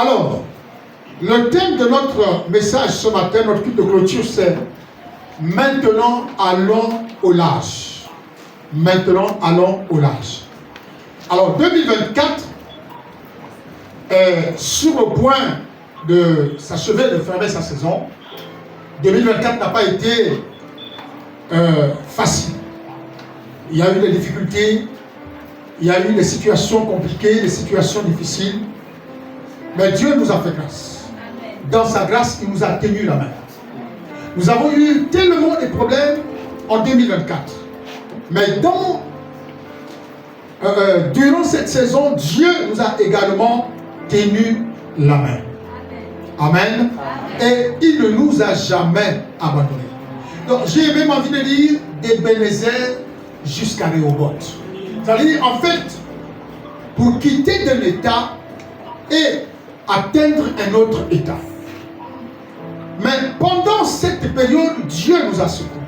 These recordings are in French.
Alors, le thème de notre message ce matin, notre culte de clôture, c'est « Maintenant, allons au large ». Maintenant, allons au large. Alors, 2024 est sur le point de s'achever, de fermer sa saison. 2024 n'a pas été facile. Il y a eu des difficultés, il y a eu des situations compliquées, des situations difficiles. Mais Dieu nous a fait grâce. Dans sa grâce, il nous a tenu la main. Nous avons eu tellement de problèmes en 2024. Mais durant cette saison, Dieu nous a également tenu la main. Amen. Et il ne nous a jamais abandonnés. Donc j'ai même envie de dire d'Ebenezer jusqu'à Rehoboth. C'est-à-dire, en fait, pour quitter d'un état et atteindre un autre état. Mais pendant cette période, Dieu nous a secourus.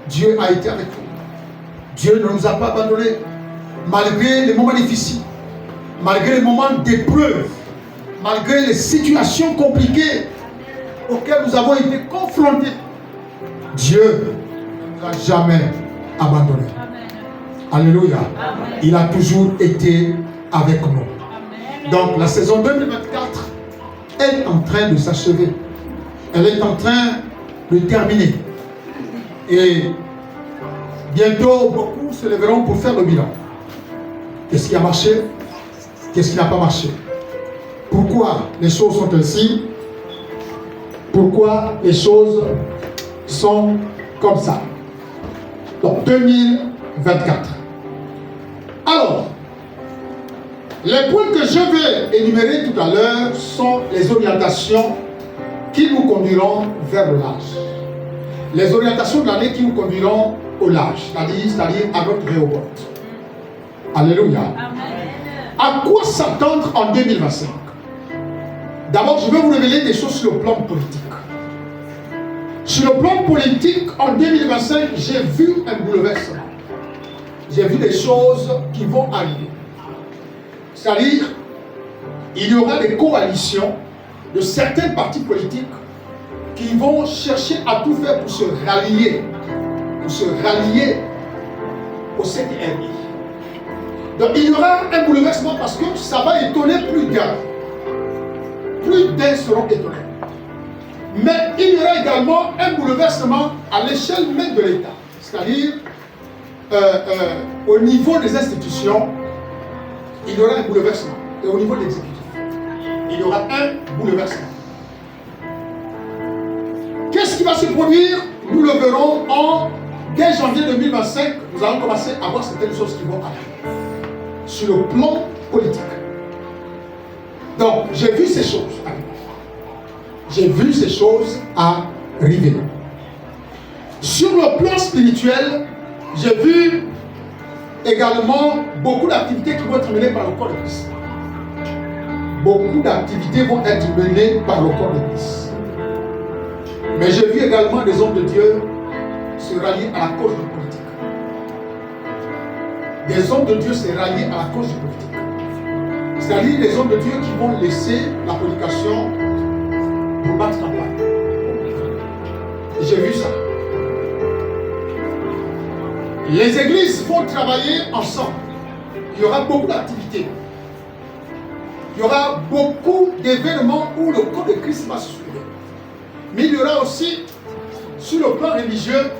Dieu a été avec nous. Dieu ne nous a pas abandonnés. Malgré les moments difficiles, malgré les moments d'épreuve, malgré les situations compliquées auxquelles nous avons été confrontés, Dieu ne nous a jamais abandonnés. Alléluia. Amen. Il a toujours été avec nous. Amen. Donc la saison 2024 est en train de s'achever. Elle est en train de terminer. Et bientôt, beaucoup se lèveront pour faire le bilan. Qu'est-ce qui a marché? Qu'est-ce qui n'a pas marché? Pourquoi les choses sont ainsi? Pourquoi les choses sont comme ça? Donc 2024. Alors, les points que je vais énumérer tout à l'heure sont les orientations qui nous conduiront vers le large. Les orientations de l'année qui nous conduiront au large, c'est-à-dire à notre Rehoboth. Alléluia. Amen. À quoi s'attendre en 2025? D'abord, je vais vous révéler des choses sur le plan politique. Sur le plan politique, en 2025, j'ai vu un bouleversement. J'ai vu des choses qui vont arriver. C'est-à-dire, il y aura des coalitions de certains partis politiques qui vont chercher à tout faire pour se rallier au CTRI. Donc il y aura un bouleversement parce que ça va étonner plus d'un. Plus d'un seront étonnés. Mais il y aura également un bouleversement à l'échelle même de l'État. C'est-à-dire, au niveau des institutions, il y aura un bouleversement. Et au niveau de l'exécutif, il y aura un bouleversement. Qu'est-ce qui va se produire? Nous le verrons dès janvier 2025. Nous allons commencer à voir certaines choses qui vont arriver sur le plan politique. Donc, j'ai vu ces choses arriver. J'ai vu ces choses arriver. Sur le plan spirituel, j'ai vu également beaucoup d'activités qui vont être menées par le corps de Christ. Beaucoup d'activités vont être menées par le corps de Christ. Mais j'ai vu également des hommes de Dieu se rallier à la cause du politique. Des hommes de Dieu se rallier à la cause du politique. C'est-à-dire des hommes de Dieu qui vont laisser la prédication pour battre campagne. J'ai vu ça. Les églises vont travailler ensemble. Il y aura beaucoup d'activités. Il y aura beaucoup d'événements où le corps de Christ va se soulever. Mais il y aura aussi, sur le plan religieux,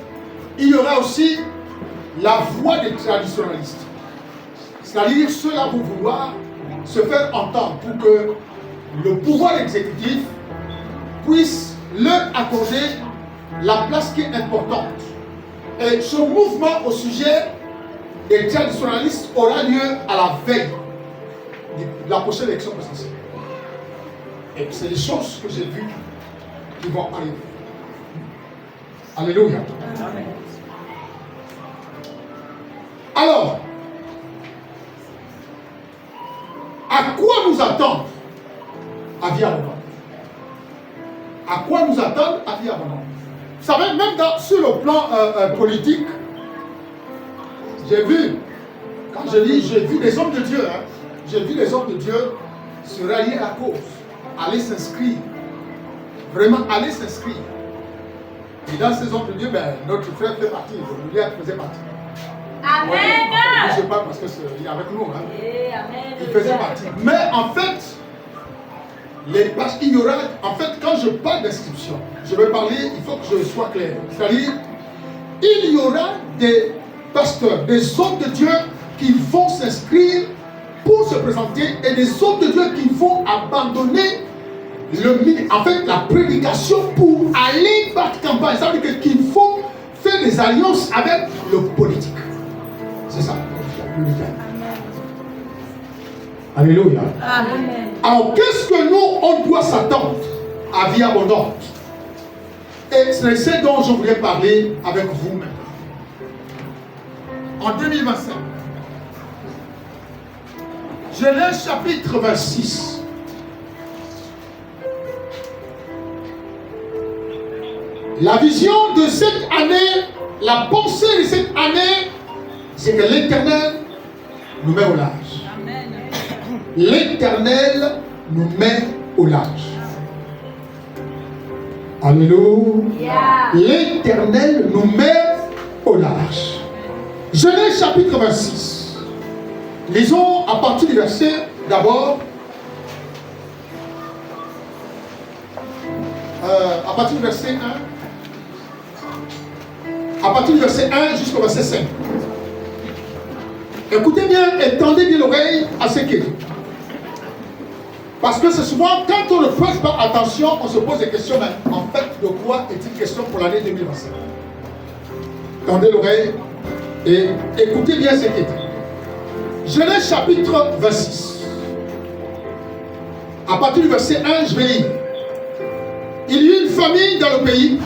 il y aura aussi la voix des traditionnalistes. C'est-à-dire ceux-là vont vouloir se faire entendre pour que le pouvoir exécutif puisse leur accorder la place qui est importante. Et ce mouvement au sujet des traditionnalistes aura lieu à la veille de la prochaine élection présidentielle. Et c'est des choses que j'ai vues qui vont arriver. Alléluia. Amen. Alors, à quoi nous attendre à vie abondante? À quoi nous attendre à vie abondante? Vous savez, même sur le plan politique, j'ai vu, quand je dis, j'ai vu des hommes de Dieu, j'ai vu des hommes de Dieu se rallier à la cause. aller s'inscrire. Vraiment, aller s'inscrire. Et dans ces hommes de Dieu, notre frère fait partie, William faisait partie. Amen. Ouais, je ne sais pas parce qu'il est avec nous. Hein. Amen. Il faisait partie. Mais en fait, parce qu'il y aura, en fait, quand je parle d'inscription, je vais parler, il faut que je sois clair. C'est-à-dire, il y aura des pasteurs, des hommes de Dieu qui vont s'inscrire pour se présenter et des hommes de Dieu qui vont abandonner la prédication pour aller battre campagne. Ça veut dire qu'il faut faire des alliances avec le politique. C'est ça. Alléluia. Amen. Alors, qu'est-ce que nous, on doit s'attendre à vie abondante? Et c'est ce dont je voulais parler avec vous maintenant. En 2025, Genèse chapitre 26. La vision de cette année, la pensée de cette année, c'est que l'Éternel nous met au large. L'Éternel nous met au large. Alléluia. L'Éternel nous met au large. Genèse chapitre 26. Lisons à partir du verset d'abord. À partir du verset 1. À partir du verset 1 jusqu'au verset 5. Écoutez bien et tendez bien l'oreille à ce qu'il dit. Parce que c'est souvent, quand on ne prête pas attention, on se pose des questions, mais en fait, de quoi est-il question pour l'année 2025? Tendez l'oreille et écoutez bien ce qu'il dit. Genèse chapitre 26. À partir du verset 1, je vais lire. Il y eut une famine dans le pays,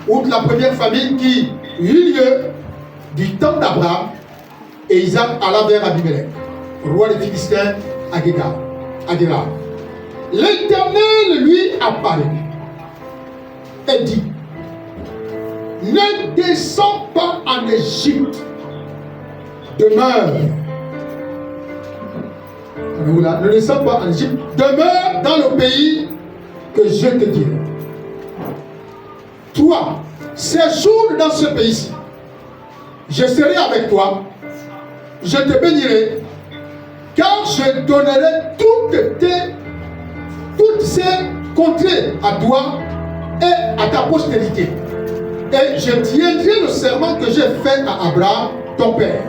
ou de la première famine qui eut lieu du temps d'Abraham, et Isaac alla vers Abimelech, roi des Philistins, à Guérar. L'Éternel lui apparut et dit: ne descends pas en Égypte, demeure. Ne descends pas en Égypte, demeure dans le pays que je te dirai. Toi, séjourne dans ce pays-ci. Je serai avec toi, je te bénirai, car je donnerai toutes ces contrées à toi et à ta postérité. Et je tiendrai le serment que j'ai fait à Abraham, ton père.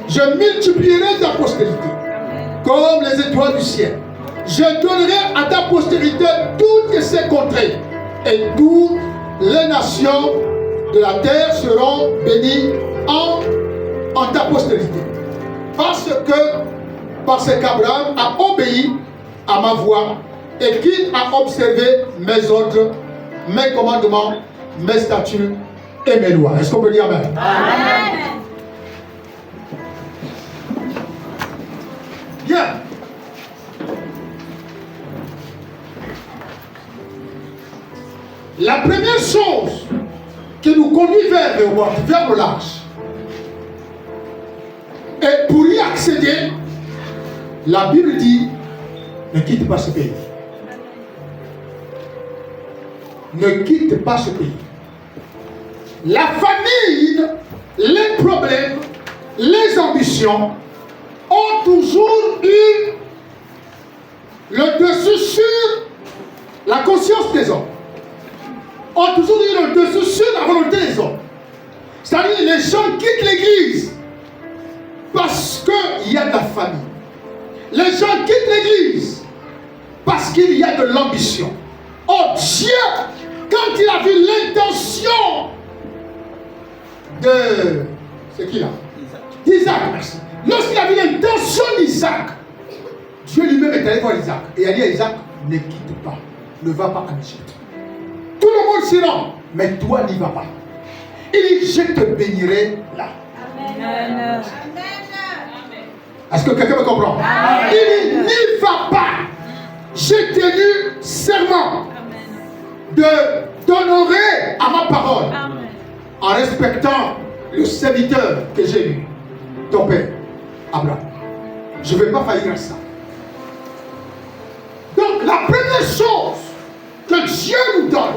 Je multiplierai ta postérité comme les étoiles du ciel. Je donnerai à ta postérité toutes ces contrées, et toutes les nations de la terre seront bénies en ta postérité. Parce qu'Abraham a obéi à ma voix et qu'il a observé mes ordres, mes commandements, mes statuts et mes lois. Est-ce qu'on peut dire amen? Amen. Bien. La première chose qui nous conduit vers le large, et pour y accéder, la Bible dit: ne quitte pas ce pays. Ne quitte pas ce pays. La famille, les problèmes, les ambitions ont toujours eu le dessus sur la conscience des hommes. Ont toujours eu le dessus sur la volonté des hommes. C'est-à-dire, les gens quittent l'église parce qu'il y a de la famille. Les gens quittent l'église parce qu'il y a de l'ambition. Oh Dieu, quand il a vu l'intention de... C'est qui là? Isaac, merci. Lorsqu'il a vu l'intention d'Isaac, Dieu lui-même est allé voir Isaac et a dit à Isaac: ne quitte pas, ne va pas en Égypte. Tout le monde s'y rend, mais toi n'y vas pas. Il dit: je te bénirai là. Amen. Est-ce que quelqu'un me comprend? Amen. Il dit: n'y va pas. J'ai tenu serment d'honorer à ma parole. Amen. En respectant le serviteur que j'ai eu, ton père, Abraham. Je ne vais pas faillir à ça. Donc la première première chose que Dieu nous donne,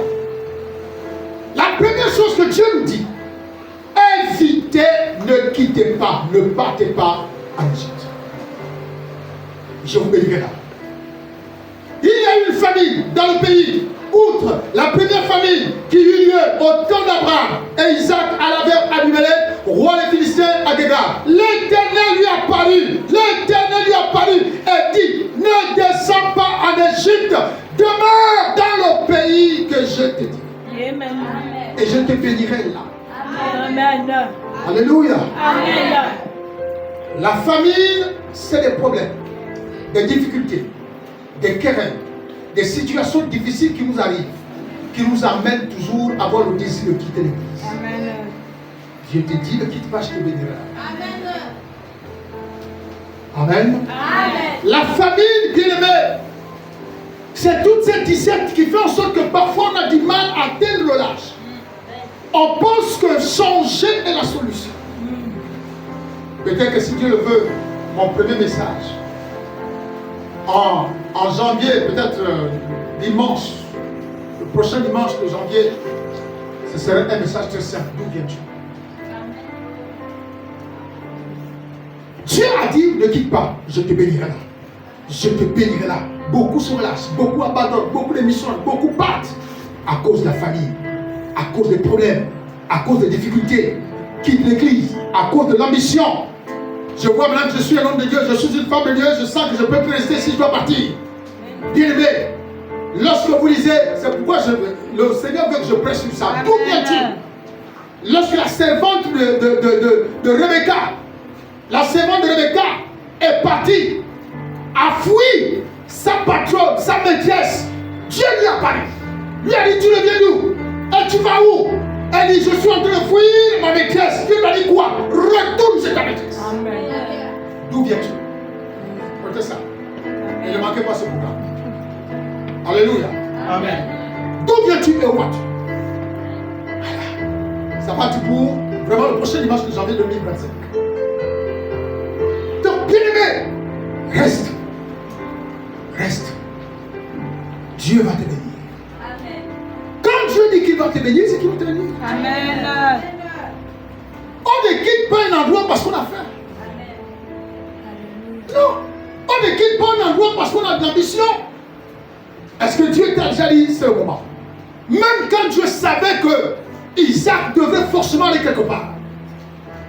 la première chose que Dieu nous dit, évitez, ne quittez pas, ne partez pas en Égypte. Je vous bénirai là. Il y a une famille dans le pays, outre la première famille qui eut lieu au temps d'Abraham et Isaac à la verbe Abimelech, roi des Philistins à Gégar. L'Éternel lui a paru, et dit, ne descends pas en Égypte, demeure dans le pays que je te dis. Amen. Et je te bénirai là. Amen. Alléluia. Amen. La famine, c'est des problèmes, des difficultés, des querelles, des situations difficiles qui nous arrivent, qui nous amènent toujours à avoir le désir de quitter l'église. Amen. Je te dis, ne quitte pas, je te bénirai. Amen. Amen. Amen. La famine, bien-aimée, c'est toute cette disette qui fait en sorte que parfois on a du mal à atteindre le large. On pense que changer est la solution. Peut-être que si Dieu le veut, mon premier message, en janvier, peut-être dimanche, le prochain dimanche de janvier, ce serait un message très simple. D'où viens-tu? Dieu a dit, ne quitte pas, je te bénirai là. Je te bénirai là. Beaucoup se relâchent, beaucoup abandonnent, beaucoup démissionnent, beaucoup partent à cause de la famille, à cause des problèmes, à cause des difficultés, quittent l'église, à cause de l'ambition. Je vois maintenant que je suis un homme de Dieu, je suis une femme de Dieu, je sens que je ne peux plus rester si je dois partir. Bien aimé, lorsque vous lisez, c'est pourquoi le Seigneur veut que je prêche sur ça. D'où viens-tu? Lorsque la servante de Rebecca, la servante de Rebecca est partie, a fui sa patronne, sa maîtresse, Dieu lui a parlé. Lui a dit, tu reviens d'où? Et tu vas où? Elle dit, je suis en train de fuir ma maîtresse. Dieu m'a dit quoi? Retourne chez ta maîtresse. Amen. D'où viens-tu? Écoutez ça. Et ne manquez pas ce programme. Alléluia. Amen. D'où viens-tu et où vas-tu? Voilà. Ça va pour vraiment le prochain dimanche de janvier 2025. Donc, bien aimé, reste. Reste. Dieu va te bénir. Amen. Quand Dieu dit qu'il va te bénir, c'est qu'il va te bénir. Amen. On ne quitte pas un endroit parce qu'on a faim. Non. On ne quitte pas un endroit parce qu'on a de l'ambition. Est-ce que Dieu t'a déjà dit c'est le moment? Même quand Dieu savait que Isaac devait forcément aller quelque part.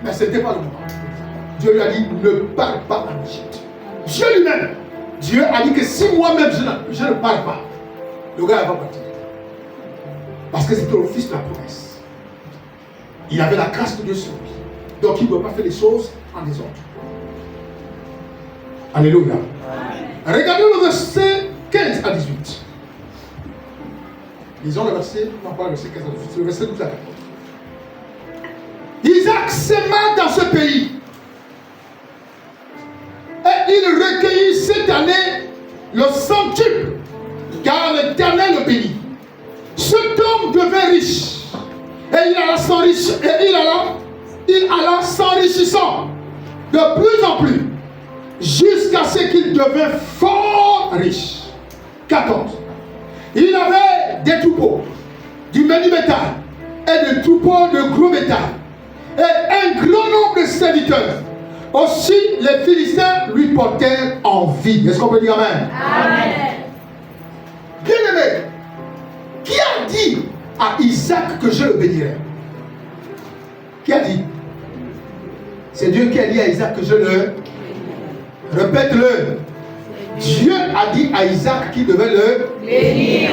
Mais ce n'était pas le moment. Dieu lui a dit ne pars pas en Égypte. Dieu lui-même, Dieu a dit que si moi-même je ne pars pas, le gars va partir. Parce que c'était le fils de la promesse. Il avait la grâce de Dieu sur lui. Donc il ne doit pas faire les choses en désordre. Alléluia. Regardez le verset 15 à 18. Lisons le verset, non pas le verset 15 à 18, c'est le verset 12 à 14. Isaac s'aima dans ce pays. Et il recueillit cette année le centuple, car l'Éternel le bénit. Cet homme devint riche, et il alla s'enrichissant de plus en plus, jusqu'à ce qu'il devint fort riche. 14. Il avait des troupeaux, du menu bétail, et des troupeaux de gros bétail, et un grand nombre de serviteurs. Aussi, les Philistins lui portèrent envie. Est-ce qu'on peut dire Amen? Amen. Bien-aimé, qui a dit à Isaac que je le bénirais? Qui a dit? C'est Dieu qui a dit à Isaac que je le... Répète-le. Dieu a dit à Isaac qu'il devait le Bénir.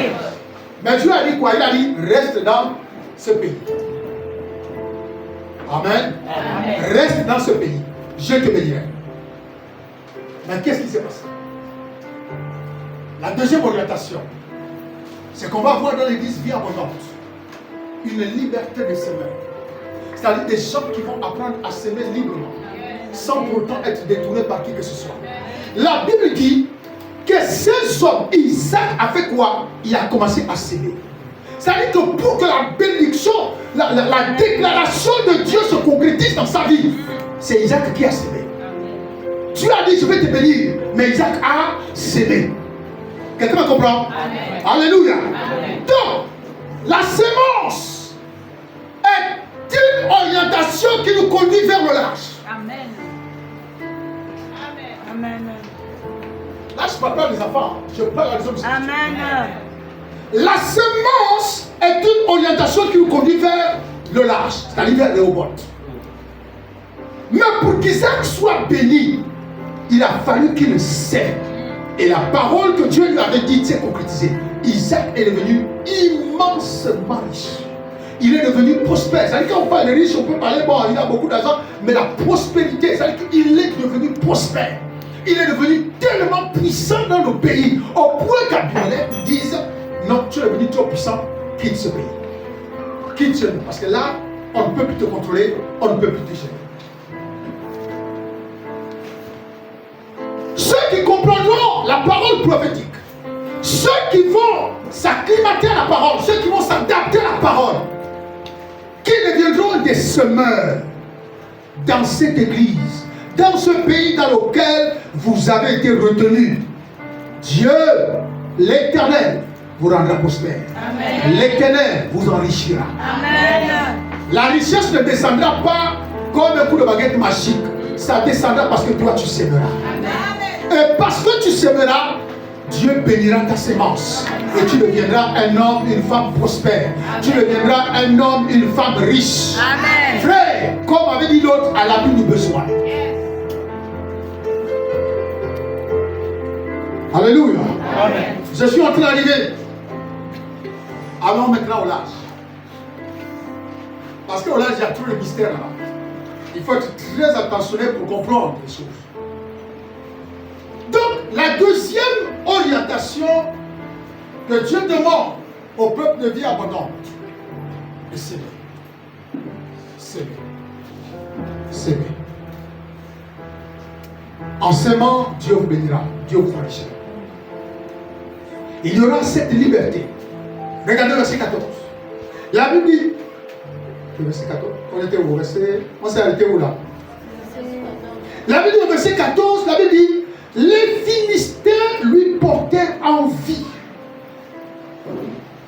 Mais Dieu a dit quoi? Il a dit reste dans ce pays. Amen. Amen. Reste dans ce pays. Je te bénirai. Mais qu'est-ce qui s'est passé? La deuxième orientation, c'est qu'on va avoir dans l'église vie abondante une liberté de semer. C'est-à-dire des gens qui vont apprendre à s'aimer librement, sans pour autant être détournés par qui que ce soit. La Bible dit que ces hommes, Isaac a fait quoi? Il a commencé à s'aimer. C'est-à-dire que pour que la bénédiction, la déclaration de Dieu se concrétise dans sa vie, c'est Isaac qui a sémé. Dieu a dit je vais te bénir, mais Isaac a sémé. Quelqu'un me comprend? Amen. Alléluia. Amen. Donc, la sémence est une orientation qui nous conduit vers le lâche. Amen. Amen. Là, je ne parle pas des enfants, je parle des hommes. Amen. La semence est une orientation qui nous conduit vers le lâche, c'est-à-dire vers les robots. Mais pour qu'Isaac soit béni, il a fallu qu'il sème. Et la parole que Dieu lui avait dite s'est concrétisée. Isaac est devenu immensément riche. Il est devenu prospère. C'est-à-dire quand on parle de riche, on peut parler, bon, il a beaucoup d'argent, mais la prospérité, c'est-à-dire qu'il est devenu prospère. Il est devenu tellement puissant dans nos pays, au point qu'Abimelech dise, non, tu es devenu trop puissant, quitte ce pays. Quitte ce pays. Parce que là, on ne peut plus te contrôler, on ne peut plus te gérer. Ceux qui comprendront la parole prophétique, ceux qui vont s'acclimater à la parole, ceux qui vont s'adapter à la parole, qui deviendront des semeurs dans cette église, dans ce pays dans lequel vous avez été retenus. Dieu, l'Éternel, vous rendra prospère. L'Éternel vous enrichira. Amen. La richesse ne descendra pas comme un coup de baguette magique. Ça descendra parce que toi tu sèmeras. Et parce que tu sèmeras, Dieu bénira ta sémence. Et tu deviendras un homme, une femme prospère. Tu deviendras un homme, une femme riche. Amen. Frère, comme avait dit l'autre, à l'abri du besoin. Alléluia. Amen. Je suis en train d'arriver. Allons maintenant au large. Parce qu'au large, il y a tout le mystère là. Il faut être très attentionné pour comprendre les choses. Donc, la deuxième orientation que Dieu demande au peuple de vie abondante, c'est s'aimer. S'aimer. S'aimer. En s'aimant, Dieu vous bénira, Dieu vous enrichira. Il y aura cette liberté. Regardez le verset 14. La Bible dit, le verset 14, on était où? On s'est arrêté où là? La Bible dit au verset 14, la Bible dit, les Philistins lui portèrent envie.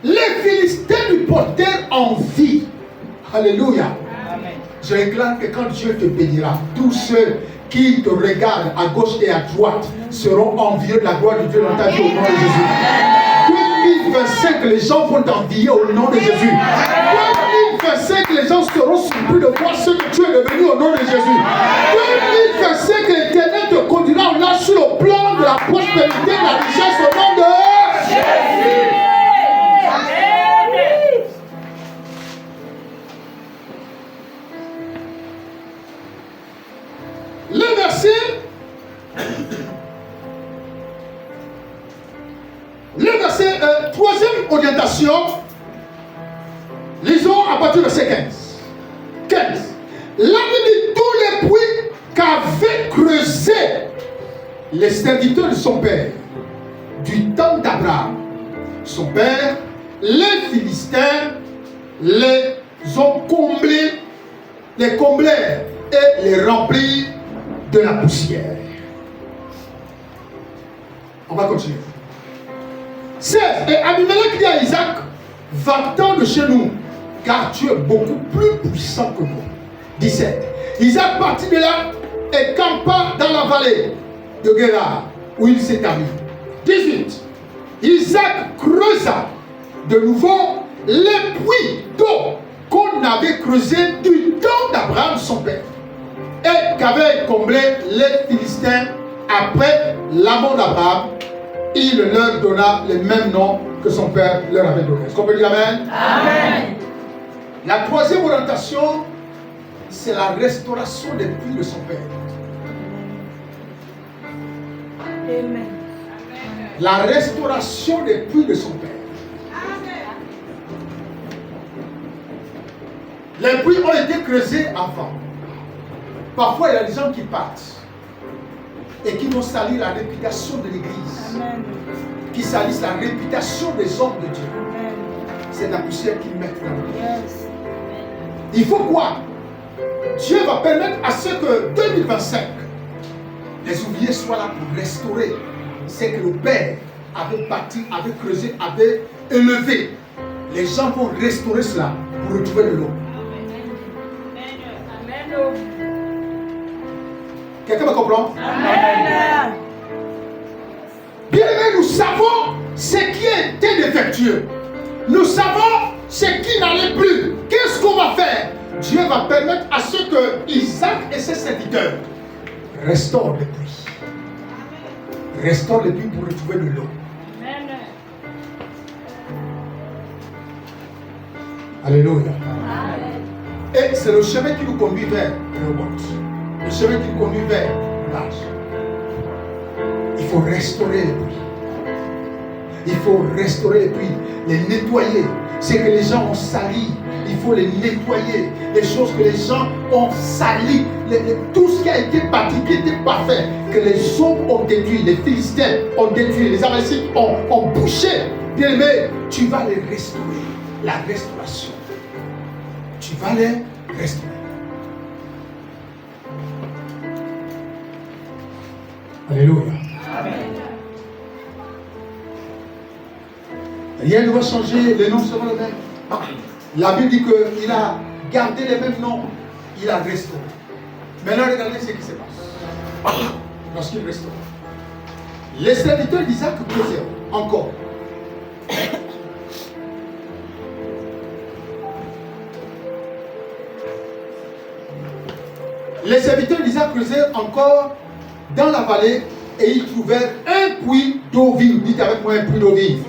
Les Philistins lui portèrent envie. Alléluia. Amen. Je réclame que quand Dieu te bénira, tous ceux qui te regardent à gauche et à droite seront envieux de la gloire de Dieu dans ta vie au nom de Jésus. 2025, les gens vont t'envier au nom de Jésus. 2025, les gens seront surpris de voir ce que tu es devenu au nom de Jésus. 2025, l'Éternel te conduira en là sur le plan de la prospérité, de la richesse au nom de Jésus. Le verset, troisième orientation, lisons à partir du verset 15. Là, il dit tous les puits qu'avaient creusé les serviteurs de son père, du temps d'Abraham, son père, les Philistins les ont comblés, les comblèrent et les remplirent de la poussière. On va continuer. 16. Et Abimelech dit à Isaac, va-t'en de chez nous, car tu es beaucoup plus puissant que nous. 17. Isaac partit de là et campa dans la vallée de Guérar, où il s'établit. 18. Isaac creusa de nouveau les puits d'eau qu'on avait creusés du temps d'Abraham son père, et qu'avaient comblé les Philistins après la mort d'Abraham. Il leur donna les mêmes noms que son père leur avait donné. Est-ce qu'on peut dire Amen? Amen. La troisième orientation, c'est la restauration des puits de son père. Amen. La restauration des puits de son père. Les puits ont été creusés avant. Parfois, il y a des gens qui partent et qui vont salir la réputation de l'Église, qui salissent la réputation des hommes de Dieu. C'est la poussière qu'ils mettent là. Yes. Il faut quoi? Dieu va permettre à ce que 2025, les ouvriers soient là pour restaurer ce que le Père avait bâti, avait creusé, avait élevé. Les gens vont restaurer cela pour retrouver de l'eau. Quelqu'un me comprend? Amen. Bien aimé, nous savons ce qui était défectueux. Nous savons ce qui n'allait plus. Qu'est-ce qu'on va faire? Dieu va permettre à ce que Isaac et ses serviteurs restaurent le puits. Restaurent le puits pour retrouver de l'eau. Alléluia. Et c'est le chemin qui nous conduit vers Rehoboth. Le chemin qui nous conduit vers l'âge. Il faut restaurer les puits. Il faut restaurer les puits, les nettoyer. C'est que les gens ont sali. Il faut les nettoyer. Les choses que les gens ont sali. Tout ce qui a été bâti, qui était parfait, que les hommes ont détruit, les Philistins ont détruit, les Amalécites ont bouché. Bien aimé, tu vas les restaurer. La restauration. Tu vas les restaurer. Alléluia. Amen. Rien ne va changer, les noms seront les mêmes. La Bible dit qu'il a gardé les mêmes noms, il a restauré. Maintenant, regardez ce qui se passe lorsqu'il restaure. Les serviteurs d'Isaac creusaient encore. Les serviteurs d'Isaac creusaient encore dans la vallée et ils trouvèrent un puits d'eau vive. Dites avec moi, un puits d'eau vive.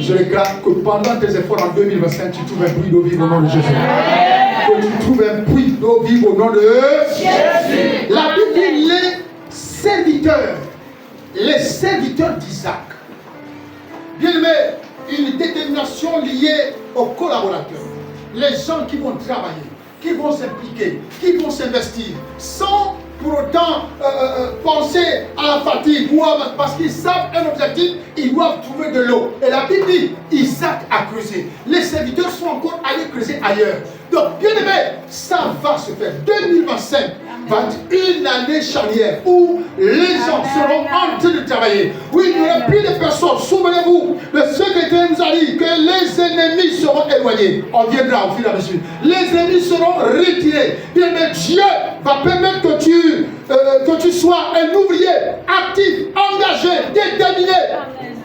Je déclare que pendant tes efforts en 2025, tu trouves un puits d'eau vive au nom de Jésus. Que tu trouves un puits d'eau vive au nom de Jésus. La Bible dit les serviteurs d'Isaac. Bien aimé, une détermination liée aux collaborateurs. Les gens qui vont travailler, qui vont s'impliquer, qui vont s'investir, sans pour autant penser à la fatigue, parce qu'ils savent un objectif, ils doivent trouver de l'eau. Et la Bible dit, Isaac a creusé. Les serviteurs sont encore allés creuser ailleurs. Donc, bien aimé, ça va se faire. 2025 va être une année charnière où les gens seront en train de travailler. Où il n'y aura plus de personnes. Souvenez-vous, le secrétaire nous a dit que les ennemis seront éloignés. On viendra au fil et à mesure. Les ennemis seront retirés. Bien aimé, Dieu va permettre que tu sois un ouvrier actif, engagé, déterminé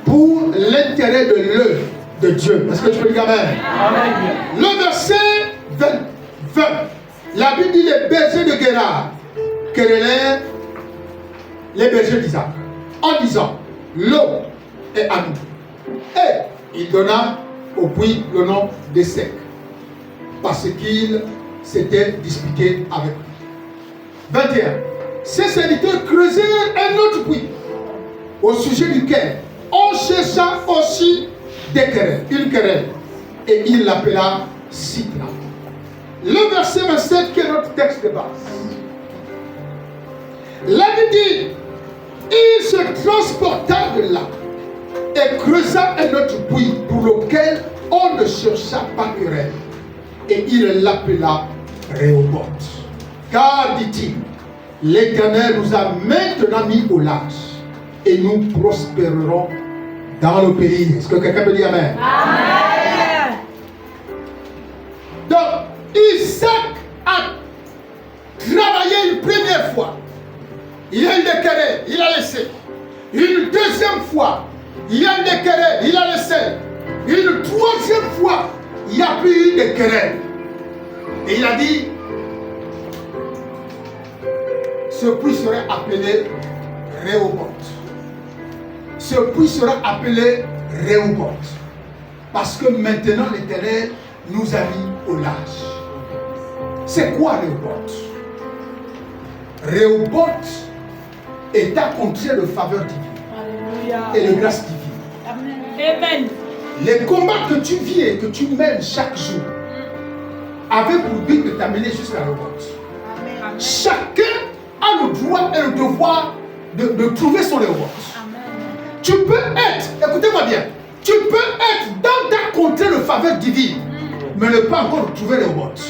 pour l'intérêt de l'œuvre de Dieu. Est-ce que tu peux dire amen? Le verset 20. La Bible dit les bergers de Guérard querellèrent les bergers d'Isaac en disant l'eau est à nous. Et il donna au puits le nom d'Essek parce qu'il s'était disputé avec lui. 21. Ces serviteurs creusèrent un autre puits au sujet duquel on chercha aussi des querelles, une querelle, et il l'appela Sitna. Le verset 27 qui est notre texte de base. La Bible dit, il se transporta de là et creusa un autre puits pour lequel on ne chercha pas querelle, et il l'appela Rehoboth. Car, dit-il, l'Éternel nous a maintenant mis au large et nous prospérerons dans le pays. Est-ce que quelqu'un peut dire amen? Amen. Donc, Isaac a travaillé une première fois. Il a eu des querelles, il a laissé. Une deuxième fois, il y a eu des querelles, il a laissé. Une troisième fois, il n'y a plus eu de querelles. Et il a dit, ce puits serait appelé Rehoboth. Ce puits sera appelé Rehoboth. Parce que maintenant l'Éternel nous a mis au large. C'est quoi Rehoboth? Rehoboth est un contraire de faveur divine. Alléluia. Et de grâce divine. Amen. Les combats que tu vis et que tu mènes chaque jour avaient pour but de t'amener jusqu'à Rehoboth. Amen. Chacun a le droit et le devoir de trouver son Rehoboth. Tu peux être, écoutez-moi bien, tu peux être dans ta contrée de faveur divine, mais ne pas encore trouver Rehoboth.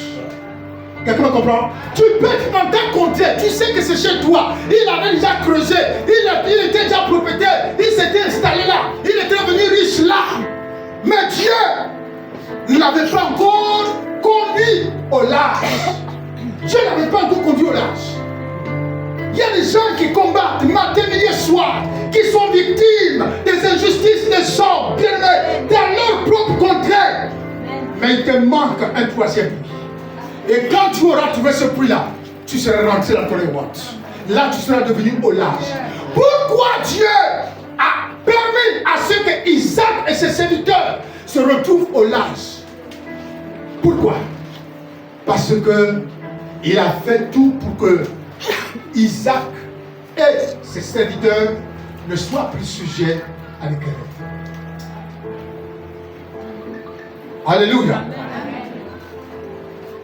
Quelqu'un me comprend? Tu peux être dans ta contrée, tu sais que c'est chez toi. Il avait déjà creusé, il était déjà propriétaire, il s'était installé là, il était devenu riche là. Mais Dieu ne l'avait pas encore conduit au large. Dieu ne l'avait pas encore conduit au large. Il y a des gens qui combattent matin, midi et soir, qui sont victimes des injustices des hommes, bien-aimés, dans leur propre contrée. Mais il te manque un troisième puits. Et quand tu auras trouvé ce puits-là, tu seras rentré dans ton reward. Là, tu seras devenu au large. Pourquoi Dieu a permis à ce que Isaac et ses serviteurs se retrouvent au large? Pourquoi? Parce que il a fait tout pour que Isaac et ses serviteurs ne soient plus sujets à l'équerre. Alléluia.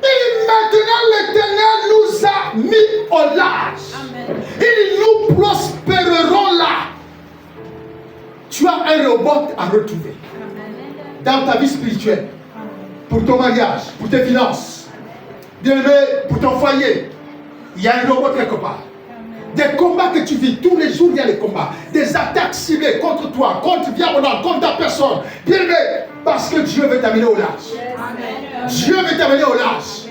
Et maintenant l'Éternel nous a mis au large. Et nous prospérerons là. Tu as un robot à retrouver dans ta vie spirituelle, pour ton mariage, pour tes finances, pour ton foyer. Il y a un robot quelque part. Des combats que tu vis, tous les jours il y a des combats. Des attaques ciblées contre toi, contre Viamona, contre ta personne. Bien aimé, parce que Dieu veut t'amener au large. Dieu veut t'amener au large.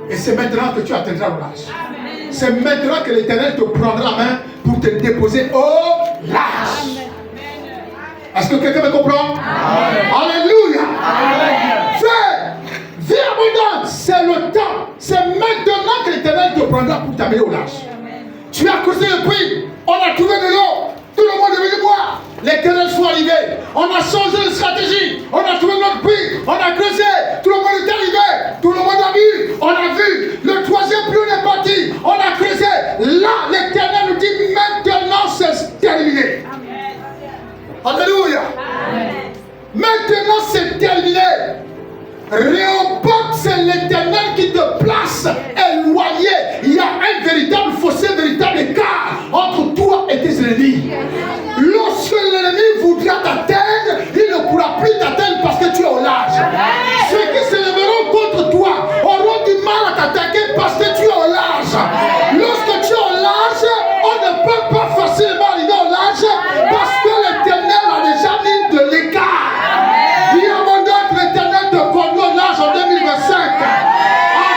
Et c'est maintenant que tu atteindras au large. C'est maintenant que l'Éternel te prendra la main pour te déposer au large. Est-ce que quelqu'un me comprend? Alléluia. Frère, vie abondante, c'est le temps. C'est maintenant que l'Éternel te prendra pour t'amener au large. Tu as creusé le puits, on a trouvé de l'eau, tout le monde est venu boire. Les querelles sont arrivées, on a changé de stratégie, on a trouvé notre puits, on a creusé, tout le monde est arrivé, tout le monde a vu, on a vu, le troisième puits on est parti, on a creusé. Là, l'Éternel nous dit maintenant c'est terminé. Alléluia. Maintenant c'est terminé. Réhoboth, c'est l'Éternel qui te place éloigné. Il y a un véritable fossé, un véritable écart entre toi et tes ennemis. Lorsque l'ennemi voudra t'atteindre, il ne pourra plus t'atteindre parce que tu es au large. Ceux qui se lèveront contre toi auront du mal à t'attaquer parce que tu es au large. Lorsque tu es au large, on ne peut pas facilement arriver au large parce que l'Éternel a déjà mis de l'écart. Vie abondante, l'Éternel te conduit au large en 2025. En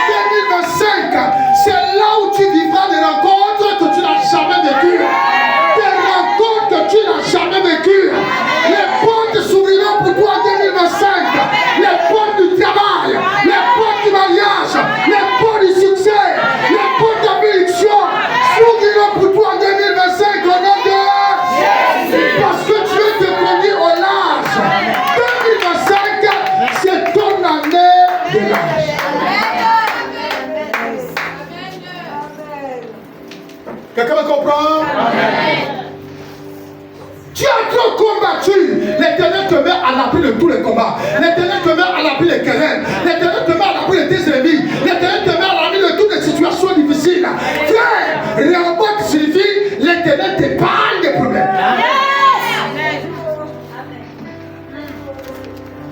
2025, c'est là où tu vivras des rencontres que tu n'as jamais vécues. Des rencontres que tu n'as jamais vécues. Les portes s'ouvriront pour toi en 2025. Les portes du travail, les portes du mariage, les portes du succès, les portes de la bénédiction s'ouvriront pour toi en 2025 au nom de Jésus. Parce que Dieu te conduit au large. 2025, c'est ton année de large. Quelqu'un me comprend? Tu as trop combattu. L'Éternel te met à l'abri de tous les combats. L'Éternel te met à l'abri des querelles. L'Éternel te met à l'abri de tes ennemis. L'Éternel te met à l'abri de toutes les situations difficiles. Frère, Réhoboth signifie l'Éternel t'épargne des problèmes.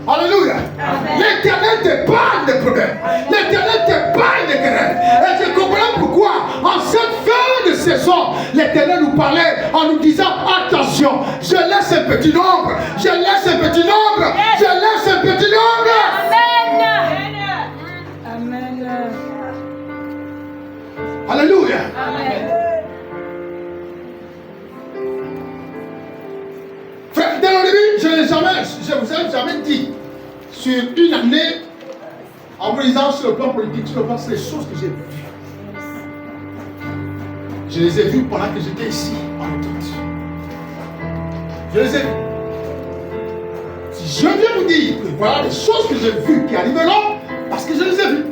Alléluia. L'Éternel t'épargne des problèmes. L'Éternel t'épargne des querelles. Et je comprends pourquoi, en cette fin de saison, l'Éternel nous parlait en nous disant attention, je laisse un petit nombre. Je laisse un petit nombre. Je laisse un petit nombre. Amen. Alléluia. Amen. Frère, dès le début, je vous ai jamais dit sur une année, en vous disant sur le plan politique, sur le plan, c'est les choses que j'ai vues. Je les ai vues pendant que j'étais ici, en entente. Je les ai vues. Si je viens vous dire que voilà les choses que j'ai vues qui arriveront, parce que je les ai vues.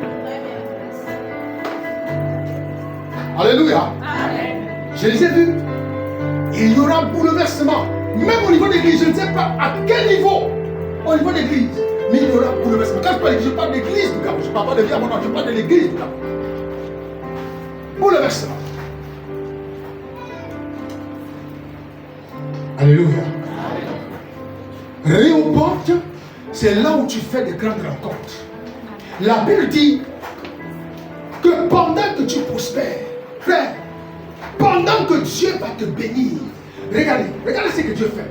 Alléluia. Je les ai vues. Il y aura bouleversement. Même au niveau de l'église, je ne sais pas à quel niveau, au niveau de l'église, mais il y aura bouleversement. Quand je parle d'église du Gabon, je ne parle pas de Viamona, je parle de l'église du Gabon. Bouleversement. Alléluia. Réhoboth, c'est là où tu fais des grandes rencontres. La Bible dit que prospères. Frère, pendant que Dieu va te bénir, regardez ce que Dieu fait.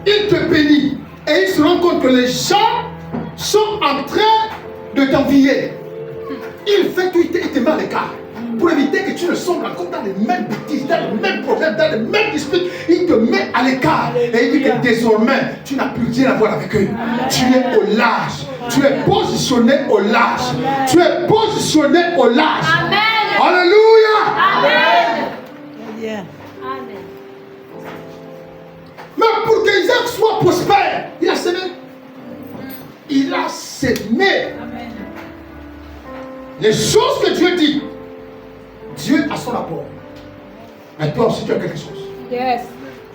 Il te bénit et il se rend compte que les gens sont en train de t'envier. Il fait tout, il te met à l'écart pour éviter que tu ne sombres encore dans les mêmes bêtises, dans les mêmes problèmes, dans les mêmes disputes. Il te met à l'écart et il dit que désormais tu n'as plus rien à voir avec eux. Amen. Tu es au large. Amen. Tu es positionné au large. Amen. Tu es positionné au large. Amen. Alléluia. Amen. Yeah. Mais pour qu'Isaac soit prospère, il a semé. Il a semé. Amen. Les choses que Dieu dit, Dieu a son rapport. Mais toi aussi tu as quelque chose. Yes.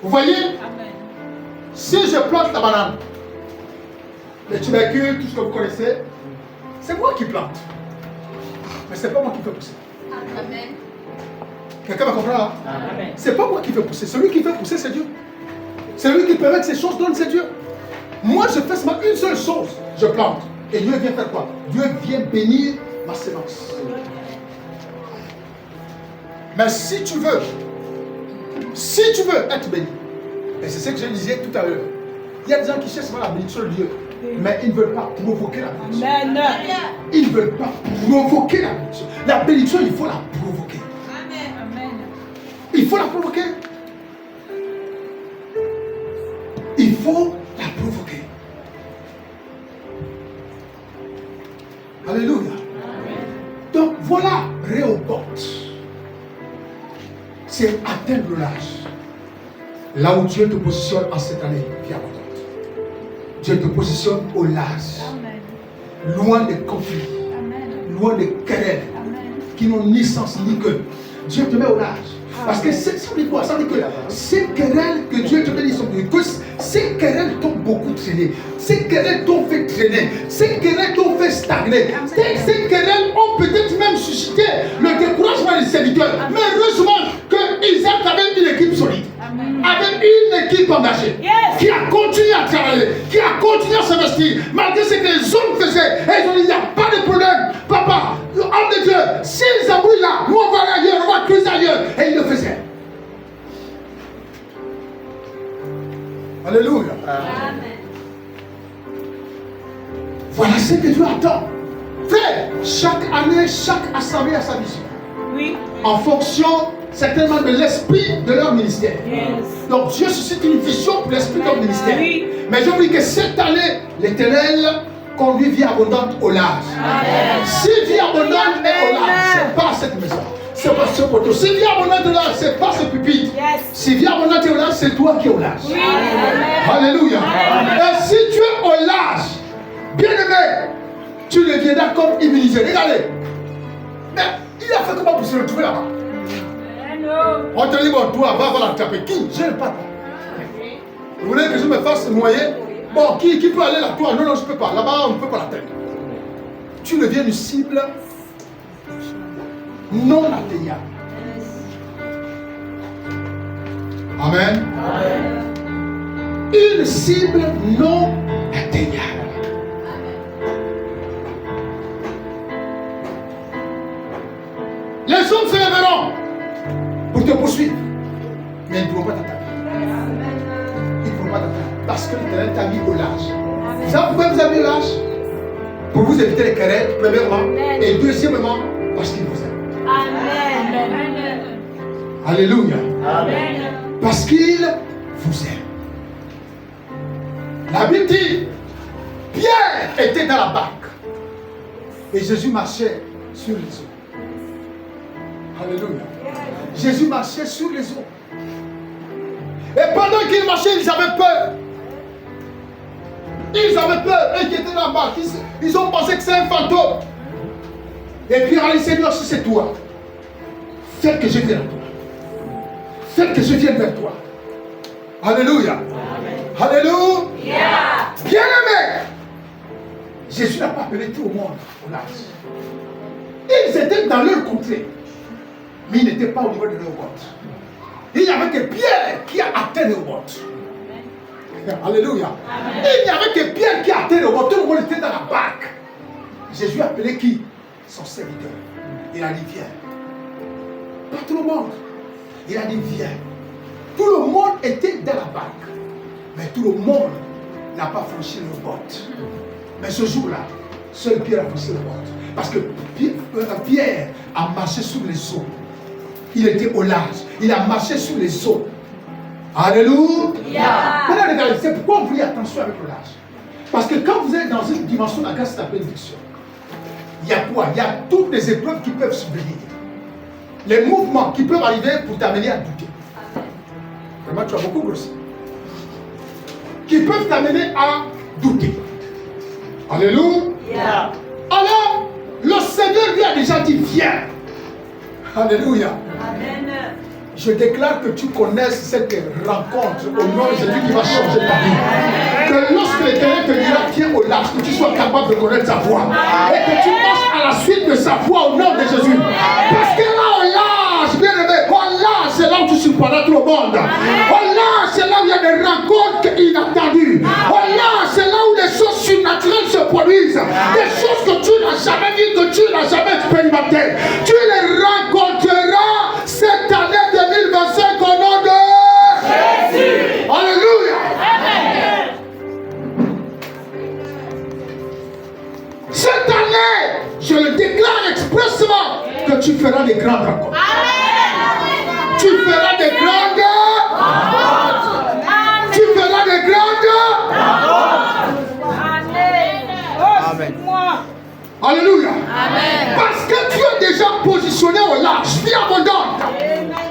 Vous voyez? Amen. Si je plante la banane, les tubercules, tout ce que vous connaissez, c'est moi qui plante. Mais c'est pas moi qui fais pousser. Amen. Quelqu'un va comprendre là? Amen. C'est pas moi qui fais pousser. Celui qui fait pousser, c'est Dieu. C'est lui qui permet que ces choses donnent, c'est Dieu. Moi, je fais seulement une seule chose. Je plante. Et Dieu vient faire quoi? Dieu vient bénir ma sémence. Mais si tu veux être béni, et c'est ce que je disais tout à l'heure, il y a des gens qui cherchent la bénédiction de Dieu, mais ils ne veulent pas provoquer la bénédiction. Amen. Ils ne veulent pas provoquer la bénédiction. La bénédiction, il faut la provoquer. Amen. Il faut la provoquer. Il faut la provoquer. Alléluia. Amen. Donc voilà, Rehoboth. C'est atteindre l'âge. Là où Dieu te positionne en cette année qui est abondante. Dieu te positionne au large. Amen. Loin des conflits. Amen. Loin des querelles. Amen. Qui n'ont ni sens ni queue. Dieu te met au large. Parce que ça veut dire quoi? Ça veut dire que ces querelles que Dieu te met, ces querelles t'ont beaucoup traîné. Ces querelles t'ont fait traîner. Ces querelles t'ont fait stagner. Ces querelles ont peut-être même suscité le découragement des serviteurs. Mais heureusement que Isaac avait une équipe solide. Avec une équipe engagée. Yes. Qui a continué à travailler. Qui a continué à s'investir. Malgré ce que les hommes faisaient. Et ils ont dit, il n'y a pas de problème. Papa, homme de Dieu, s'ils embrouillent là, nous on va aller ailleurs, on va cruiser ailleurs. Et ils le faisaient. Alléluia. Amen. Voilà ce que Dieu attend. Frère, chaque année, chaque assemblée a sa vision. Oui. En fonction certainement de l'esprit de leur ministère. Yes. Donc Dieu suscite une vision pour l'esprit de leur ministère. Oui. Mais je vous dis que cette année, l'Éternel conduit vie abondante au large. Amen. Si vie abondante est au large, c'est pas cette maison. C'est pas ce poteau. Si vie abondante est au large, c'est pas ce pupitre. Yes. Si vie abondante est au large, c'est toi qui es au large. Oui. Alléluia. Amen. Et si tu es au large, bien aimé, tu deviendras comme immunisé. Regardez. Mais il a fait comment pour se retrouver là-bas? On te dit, bon, toi, va la taper. Qui? Je n'ai pas toi. Vous voulez que je me fasse noyer? Bon, qui peut aller là? Toi? Non, non, je ne peux pas. Là-bas, on ne peut pas l'atteindre. Tu deviens une cible non atteignable. Amen. Amen. Une cible non atteignable. Les hommes se lèveront pour te poursuivre, mais ils ne pourront pas t'attaquer. Ils ne pourront pas t'attaquer parce que l'Éternel t'a mis au large. Ça, pourquoi vous avez mis au large? Pour vous éviter les querelles, premièrement, et deuxièmement, parce qu'il vous aime. Amen. Alléluia. Amen. Parce qu'il vous aime. La Bible dit, Pierre était dans la barque et Jésus marchait sur les eaux. Alléluia. Jésus marchait sur les eaux. Et pendant qu'il marchait, ils avaient peur. Ils avaient peur. Eux qui étaient dans la barque, ils ont pensé que c'est un fantôme. Et puis, allez, Seigneur, si c'est toi, fais que je vienne à toi. Fais que je vienne vers toi. Alléluia. Amen. Alléluia. Bien aimé. Jésus n'a pas appelé tout le monde au large. Ils étaient dans leur contrée. Mais ils n'étaient pas au niveau de Rehoboth. Il n'y avait que Pierre qui a atteint Rehoboth. Alléluia. Amen. Il n'y avait que Pierre qui a atteint Rehoboth. Tout le monde était dans la barque. Jésus a appelé qui? Son serviteur. Il a dit, viens. Pas tout le monde. Il a dit viens. Tout le monde était dans la barque. Mais tout le monde n'a pas franchi le botte. Mais ce jour-là, seul Pierre a franchi le botte. Parce que Pierre a marché sur les eaux. Il était au large. Il a marché sur les eaux. Alléluia. Maintenant, regardez, c'est pourquoi on prie attention avec le large. Parce que quand vous êtes dans une dimension de la grâce, c'est la bénédiction. Il y a quoi? Il y a toutes les épreuves qui peuvent subvenir. Les mouvements qui peuvent arriver pour t'amener à douter. Vraiment, tu as beaucoup grossi. Qui peuvent t'amener à douter. Alléluia. Alors, le Seigneur lui a déjà dit viens. Alléluia. Amen. Je déclare que tu connaisses cette rencontre au nom de Jésus qui va changer ta vie. Que lorsque l'Éternel te dira viens au large, que tu sois capable de connaître sa voix. Et que tu marches à la suite de sa voix au nom de Jésus. Parce que là au large, bien aimé, au large, c'est là où tu surprendras tout le monde. Au large, c'est là où il y a des rencontres inattendues. Au large, c'est là où les choses surnaturelles se produisent. Des choses que tu n'as jamais vues, que tu n'as jamais expérimentées. Tu les rencontreras cette année 2025 au nom de Jésus. Alléluia. Amen. Cette année, je le déclare expressément que tu feras des grandes rencontres. Amen. Tu feras des grandes rencontres. Tu feras des grandes rencontres. Amen. Alléluia. Amen. Parce que tu es déjà positionné au large, vie abondante.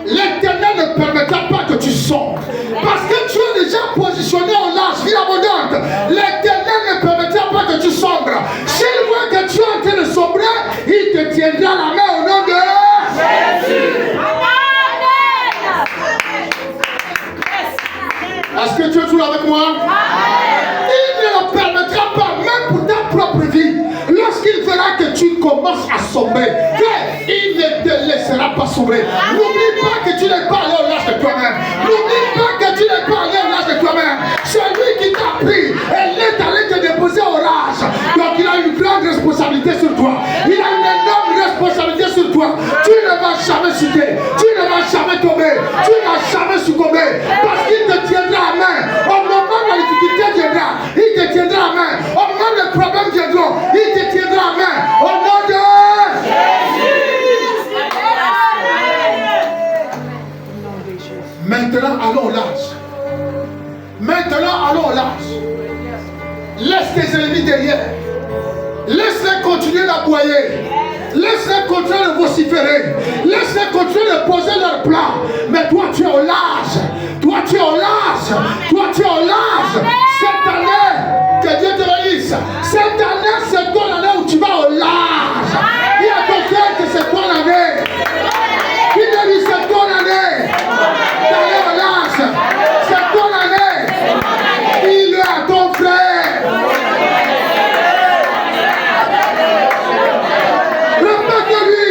L'Éternel ne permettra pas que tu sombres. Parce que tu es déjà positionné au large, vie abondante. L'Éternel ne permettra pas que tu sombres. S'il voit que tu es en train de sombrer, il te tiendra la main au nom de Jésus. Est-ce que tu es toujours avec moi? Il ne le permettra pas, même pour ta propre vie. Lorsqu'il verra que tu commences à sombrer, il ne te laissera pas sombrer. N'oublie pas que tu n'es pas allé au large de toi-même. N'oublie pas que tu n'es pas allé au large de toi-même. C'est lui qui t'a pris et il est allé te déposer au large. Donc il a une grande responsabilité sur toi. Il a une énorme responsabilité sur toi. Tu ne vas jamais chuter. Tu ne vas jamais tomber. Tu ne vas jamais succomber. Parce qu'il te tiendra la main. Au moment où la difficulté viendra, il te tiendra la main. Au moment où les problèmes viendront, il te tiendra la main. Au nom de Jésus. Maintenant, allons au large. Maintenant, allons au large. Laisse tes ennemis derrière. Laisse-les continuer d'aboyer. Laisse-les continuer de vociférer. Laisse-les continuer de poser leurs plans. Mais toi, tu es au large. Toi, tu es au large. Toi, tu es au large. Cette année, que Dieu te bénisse. Cette année, c'est ton année où tu vas au large. Il y a ton cœur que c'est ton année. Il te dit c'est ton année. D'aller au large. C'est ton année. Il est à ton frère. Répète-lui.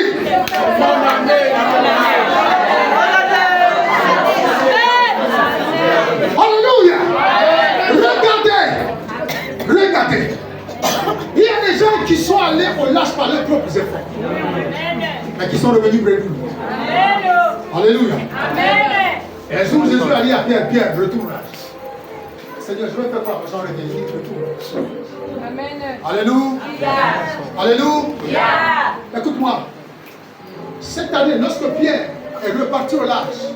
Alléluia. Regardez. Il y a des gens qui sont allés au large par leurs propres efforts. Mais qui sont revenus près de nous. Alléluia. Et un jour, Jésus a dit à Pierre, Pierre, retourne là. Seigneur, je vais faire quoi? J'en reviens, retourne. Amen. Alléluia. Alléluia. Écoute-moi. Cette année, lorsque Pierre est reparti au large,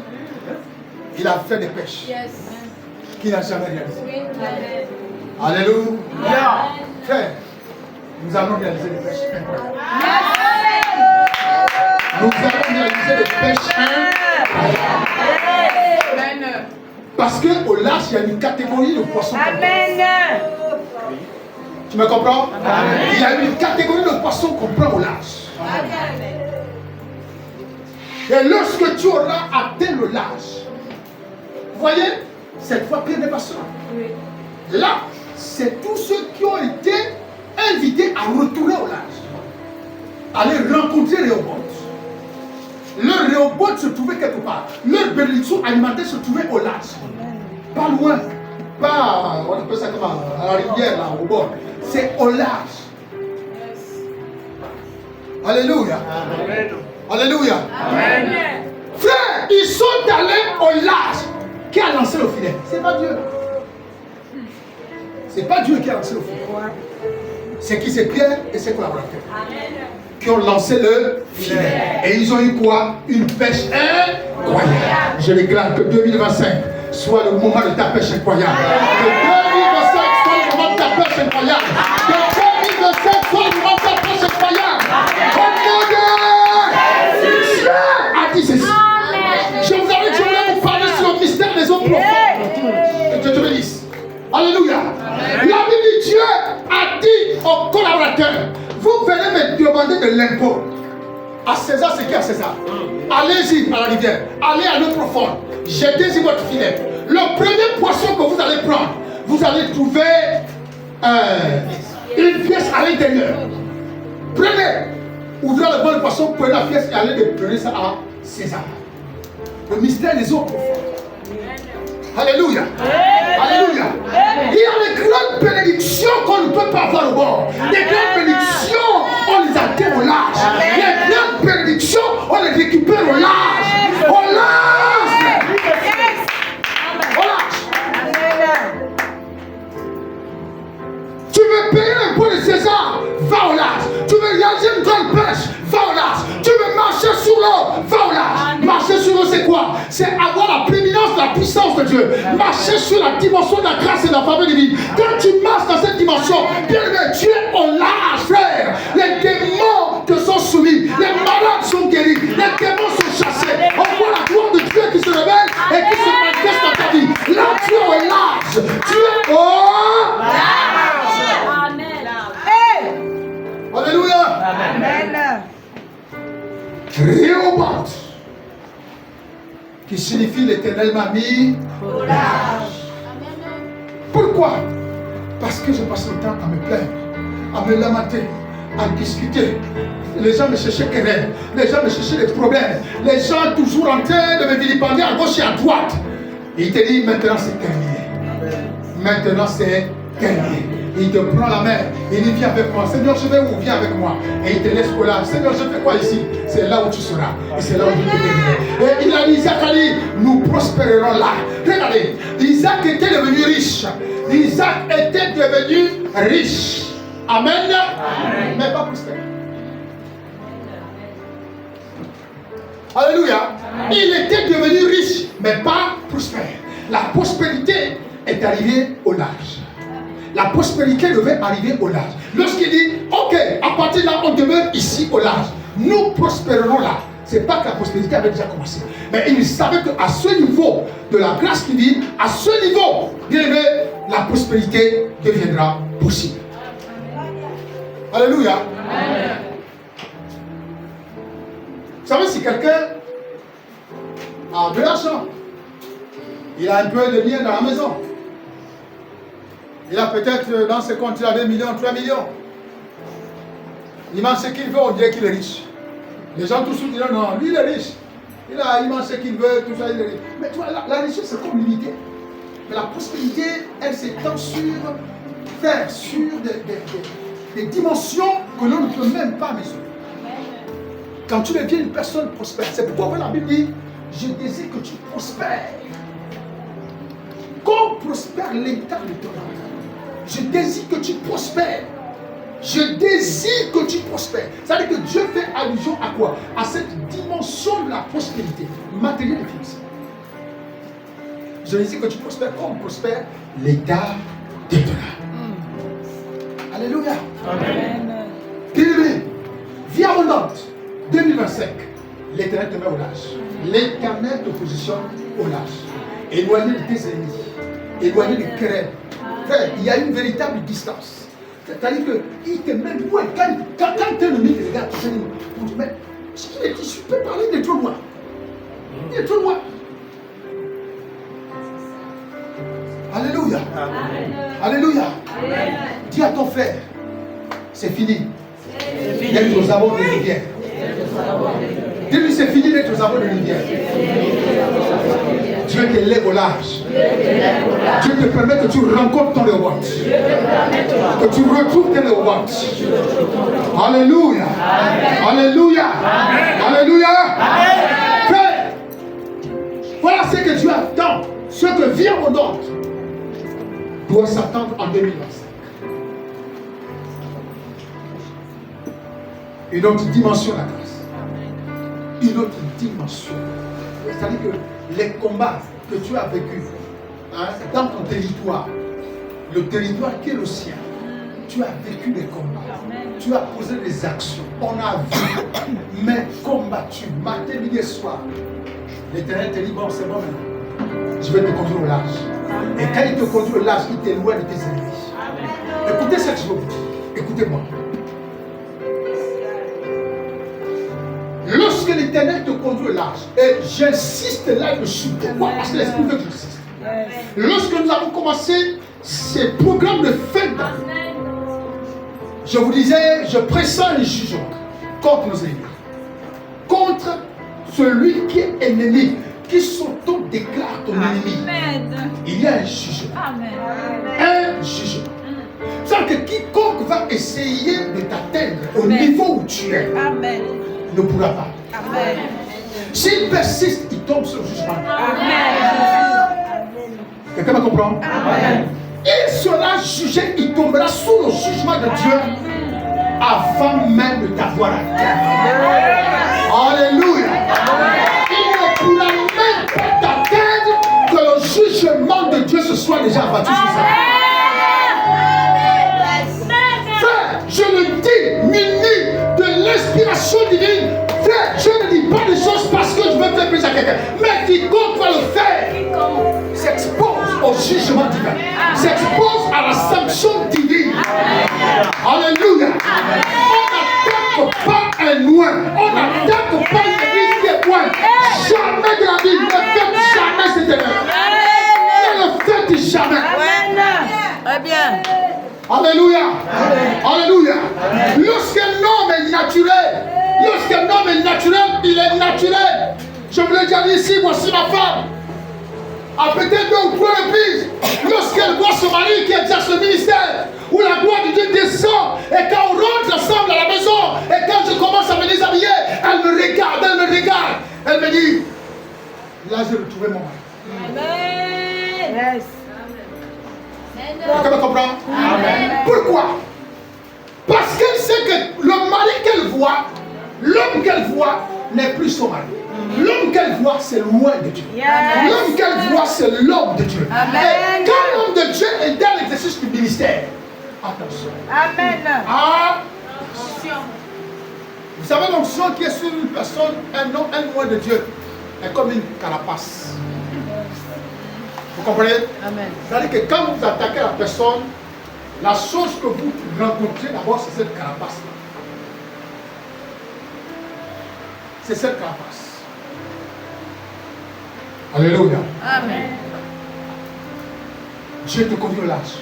il a fait des pêches qu'il n'a jamais réalisées. Alléluia. Frère, nous allons réaliser des pêches incroyables. Nous allons réaliser des pêches incroyables. Parce qu'au large, il y a une catégorie de poissons. Amen. Tu me comprends? Amen. Il y a une catégorie de poissons qu'on prend au large. Amen. Et lorsque tu auras atteint le large, vous voyez, cette fois, Pierre n'est pas seul. Là, c'est tous ceux qui ont été invités à retourner au large, aller rencontrer Réhoboth. Leur Réhoboth se trouvait quelque part. Leur bénédiction alimentaire se trouvait au large. Pas loin. Pas, on appelle ça comment, à la rivière, là, au bord. C'est au large. Alléluia. Amen. Alléluia. Amen. ils sont allés au large. Qui a lancé le filet? C'est pas Dieu. C'est pas Dieu qui a lancé le filet. C'est qui? C'est Pierre et ses collaborateurs. Qui ont lancé le filet. Et ils ont eu quoi? Une pêche incroyable. Je déclare que 2025 soit le moment de ta pêche incroyable. Que 2025 soit le moment de ta pêche incroyable. Que 2025 soit le moment de ta pêche incroyable. Au nom de Dieu a dit ceci. Je voulais vous parler sur le mystère des eaux profondes. Que Dieu te bénisse. Alléluia. La Bible dit, Dieu a dit aux collaborateurs, vous venez me demander de l'impôt. À César, c'est qui à César? Allez-y à la rivière. Allez à l'eau profonde. Jetez-y votre filet. Le premier poisson que vous allez prendre, vous allez trouver une pièce à l'intérieur. Prenez. Ouvrez le bon poisson, prenez la pièce et allez donner ça à César. Le mystère des eaux profondes. Alléluia. Alléluia. Il y a des grandes bénédictions qu'on ne peut pas avoir au bord. Les grandes bénédictions, on les atteint au large. Les grandes bénédictions, on les récupère au large. Au large. Au large. Tu veux payer l'impôt de César, va au large. Tu veux réaliser une grande pêche, va au large. Tu veux marcher sur l'eau, va au large. Marcher sur l'eau, c'est quoi? C'est avoir la prééminence de la puissance de Dieu. Marcher sur la dimension de la grâce et de la faveur divine. Quand tu marches dans cette dimension, bien aimé, tu es au large, frère. Les démons te sont soumis. Les malades sont guéris. Les démons sont chassés. On voit la gloire de Dieu qui se révèle et qui se manifeste dans ta vie. Là, tu es au large. Tu es au large. Alléluia. Amen. Réobot, qui signifie l'Éternel m'a mis au large. Pourquoi? Parce que je passe le temps à me plaindre, à me lamenter, à discuter. Les gens me cherchaient querelle, les gens me cherchaient des problèmes, les gens toujours en train de me vilipender à gauche et à droite. Et il te dit maintenant c'est terminé. Maintenant c'est terminé. Il te prend la main, il dit viens avec moi. Seigneur, je vais où? Viens avec moi. Et il te laisse pour là. Seigneur, je fais quoi ici? C'est là où tu seras. Et c'est là où je te bénirai. Et il a dit, Isaac a dit, nous prospérerons là. Regardez, Isaac était devenu riche. Isaac était devenu riche. Amen. Amen. Mais pas prospère. Alléluia. Amen. Il était devenu riche, mais pas prospère. La prospérité est arrivée au large. La prospérité devait arriver au large. Lorsqu'il dit, ok, à partir de là, on demeure ici au large. Nous prospérerons là. Ce n'est pas que la prospérité avait déjà commencé. Mais il savait qu'à ce niveau de la grâce divine, à ce niveau, bien aimé, la prospérité deviendra possible. Alléluia. Amen. Vous savez, si quelqu'un a de l'argent, il a un peu de bien dans la maison. Il a peut-être dans ses comptes, il a 2 millions, 3 millions. Il mange ce qu'il veut, on dirait qu'il est riche. Les gens tous diront non, lui il est riche. Il mange ce qu'il veut, tout ça, il est riche. Mais tu vois, la richesse c'est comme limité. Mais la prospérité, elle s'étend sur des dimensions que l'on ne peut même pas mesurer. Quand tu deviens une personne prospère, c'est pourquoi la Bible dit, je désire que tu prospères. Comme prospère l'état de ton âme. Je désire que tu prospères. Je désire que tu prospères. C'est-à-dire que Dieu fait allusion à quoi? À cette dimension de la prospérité matérielle et financière. Je désire que tu prospères comme prospère l'état de ton âme. Alléluia. Amen. Bien-aimé, vie abondante 2025. L'Éternel te met au large. L'Éternel te positionne au large. Éloigné de tes ennemis. Éloigné des querelles. Frère, il y a une véritable distance. C'est-à-dire qu'il te met loin. Quand tes ennemis te regardent, tu te dis, mais je peux parler, il est trop loin. Il est trop loin. Alléluia. Amen. Alléluia. Amen. Dis à ton frère, c'est fini. D'être aux abords de rivière. Dis-lui, c'est fini d'être aux abords de rivière. Dieu te lève au large. Dieu te permet que tu rencontres ton reward. Que tu retrouves tes rewards. Alléluia. Alléluia. Alléluia. Frère, Voilà ce que Dieu attend. Ce que vient au nord doit s'attendre en 2025. Une autre dimension de la grâce. Une autre dimension. C'est-à-dire que les combats que tu as vécus dans ton territoire, le territoire qui est le sien, tu as vécu des combats. Tu as posé des actions. On a vu, mais combattu, matin, midi et soir. L'Éternel te dit, bon, c'est bon maintenant. Je vais te conduire au large. Et quand il te conduit au large, il t'éloigne de tes ennemis. Écoutez ce que je veux vous dire. Écoutez-moi. Lorsque l'Éternel te conduit au large, et j'insiste là-dessus, pourquoi? Parce que l'Esprit veut que j'insiste. Lorsque nous avons commencé ces programmes de fête, je vous disais, je pressens un jugement contre nos ennemis, contre celui qui est ennemi, qui s'auto-déclare ton ennemi. Il y a un jugement. Un jugement. C'est-à-dire que quiconque va essayer de t'atteindre au niveau où tu es, ne pourra pas. S'il persiste, il tombe sur le jugement. Quelqu'un me comprend? Il sera jugé, il tombera sous le jugement de Dieu avant même de t'avoir atteint. Alléluia. Il ne pourra même pas t'atteindre que le jugement de Dieu se soit déjà abattu sur ça. Frère, je le dis, muni de l'inspiration divine. Frère, je ne dis pas des choses parce que je veux faire plaisir à quelqu'un. Mais quiconque va le faire s'expose au jugement divin. S'expose à la sanction divine. Alléluia. On n'attaque pas un loin. On n'attaque pas une église qui est loin. Jamais de la vie. Ne faites jamais cette erreur. Ne le faites jamais. Très bien. Alléluia. Alléluia. Lorsqu'un homme est naturel, il est naturel. Je vous l'ai déjà dit ici, voici ma femme. À peut-être 2 ou 3 reprises, lorsqu'elle voit son mari qui exerce le ministère, où la gloire de Dieu descend, et quand on rentre ensemble à la maison, et quand je commence à me déshabiller, elle me regarde, elle me dit, là j'ai retrouvé mon mari. Amen. Yes. Quelqu'un me comprend? Amen. Pourquoi? Parce qu'elle sait que le mari qu'elle voit, l'homme qu'elle voit, n'est plus son mari. L'homme qu'elle voit, c'est loin de Dieu. Yes. L'homme qu'elle voit, c'est l'homme de Dieu. Amen. Et quand l'homme de Dieu est dans l'exercice du ministère, attention. Amen. Attention. Vous savez, l'onction qui est sur une personne, un loin de Dieu, est comme une carapace. Vous comprenez? Amen. C'est-à-dire que quand vous attaquez la personne, la chose que vous rencontrez d'abord, c'est cette carapace-là. C'est cette carapace. Alléluia. Amen. Dieu te conduit au large.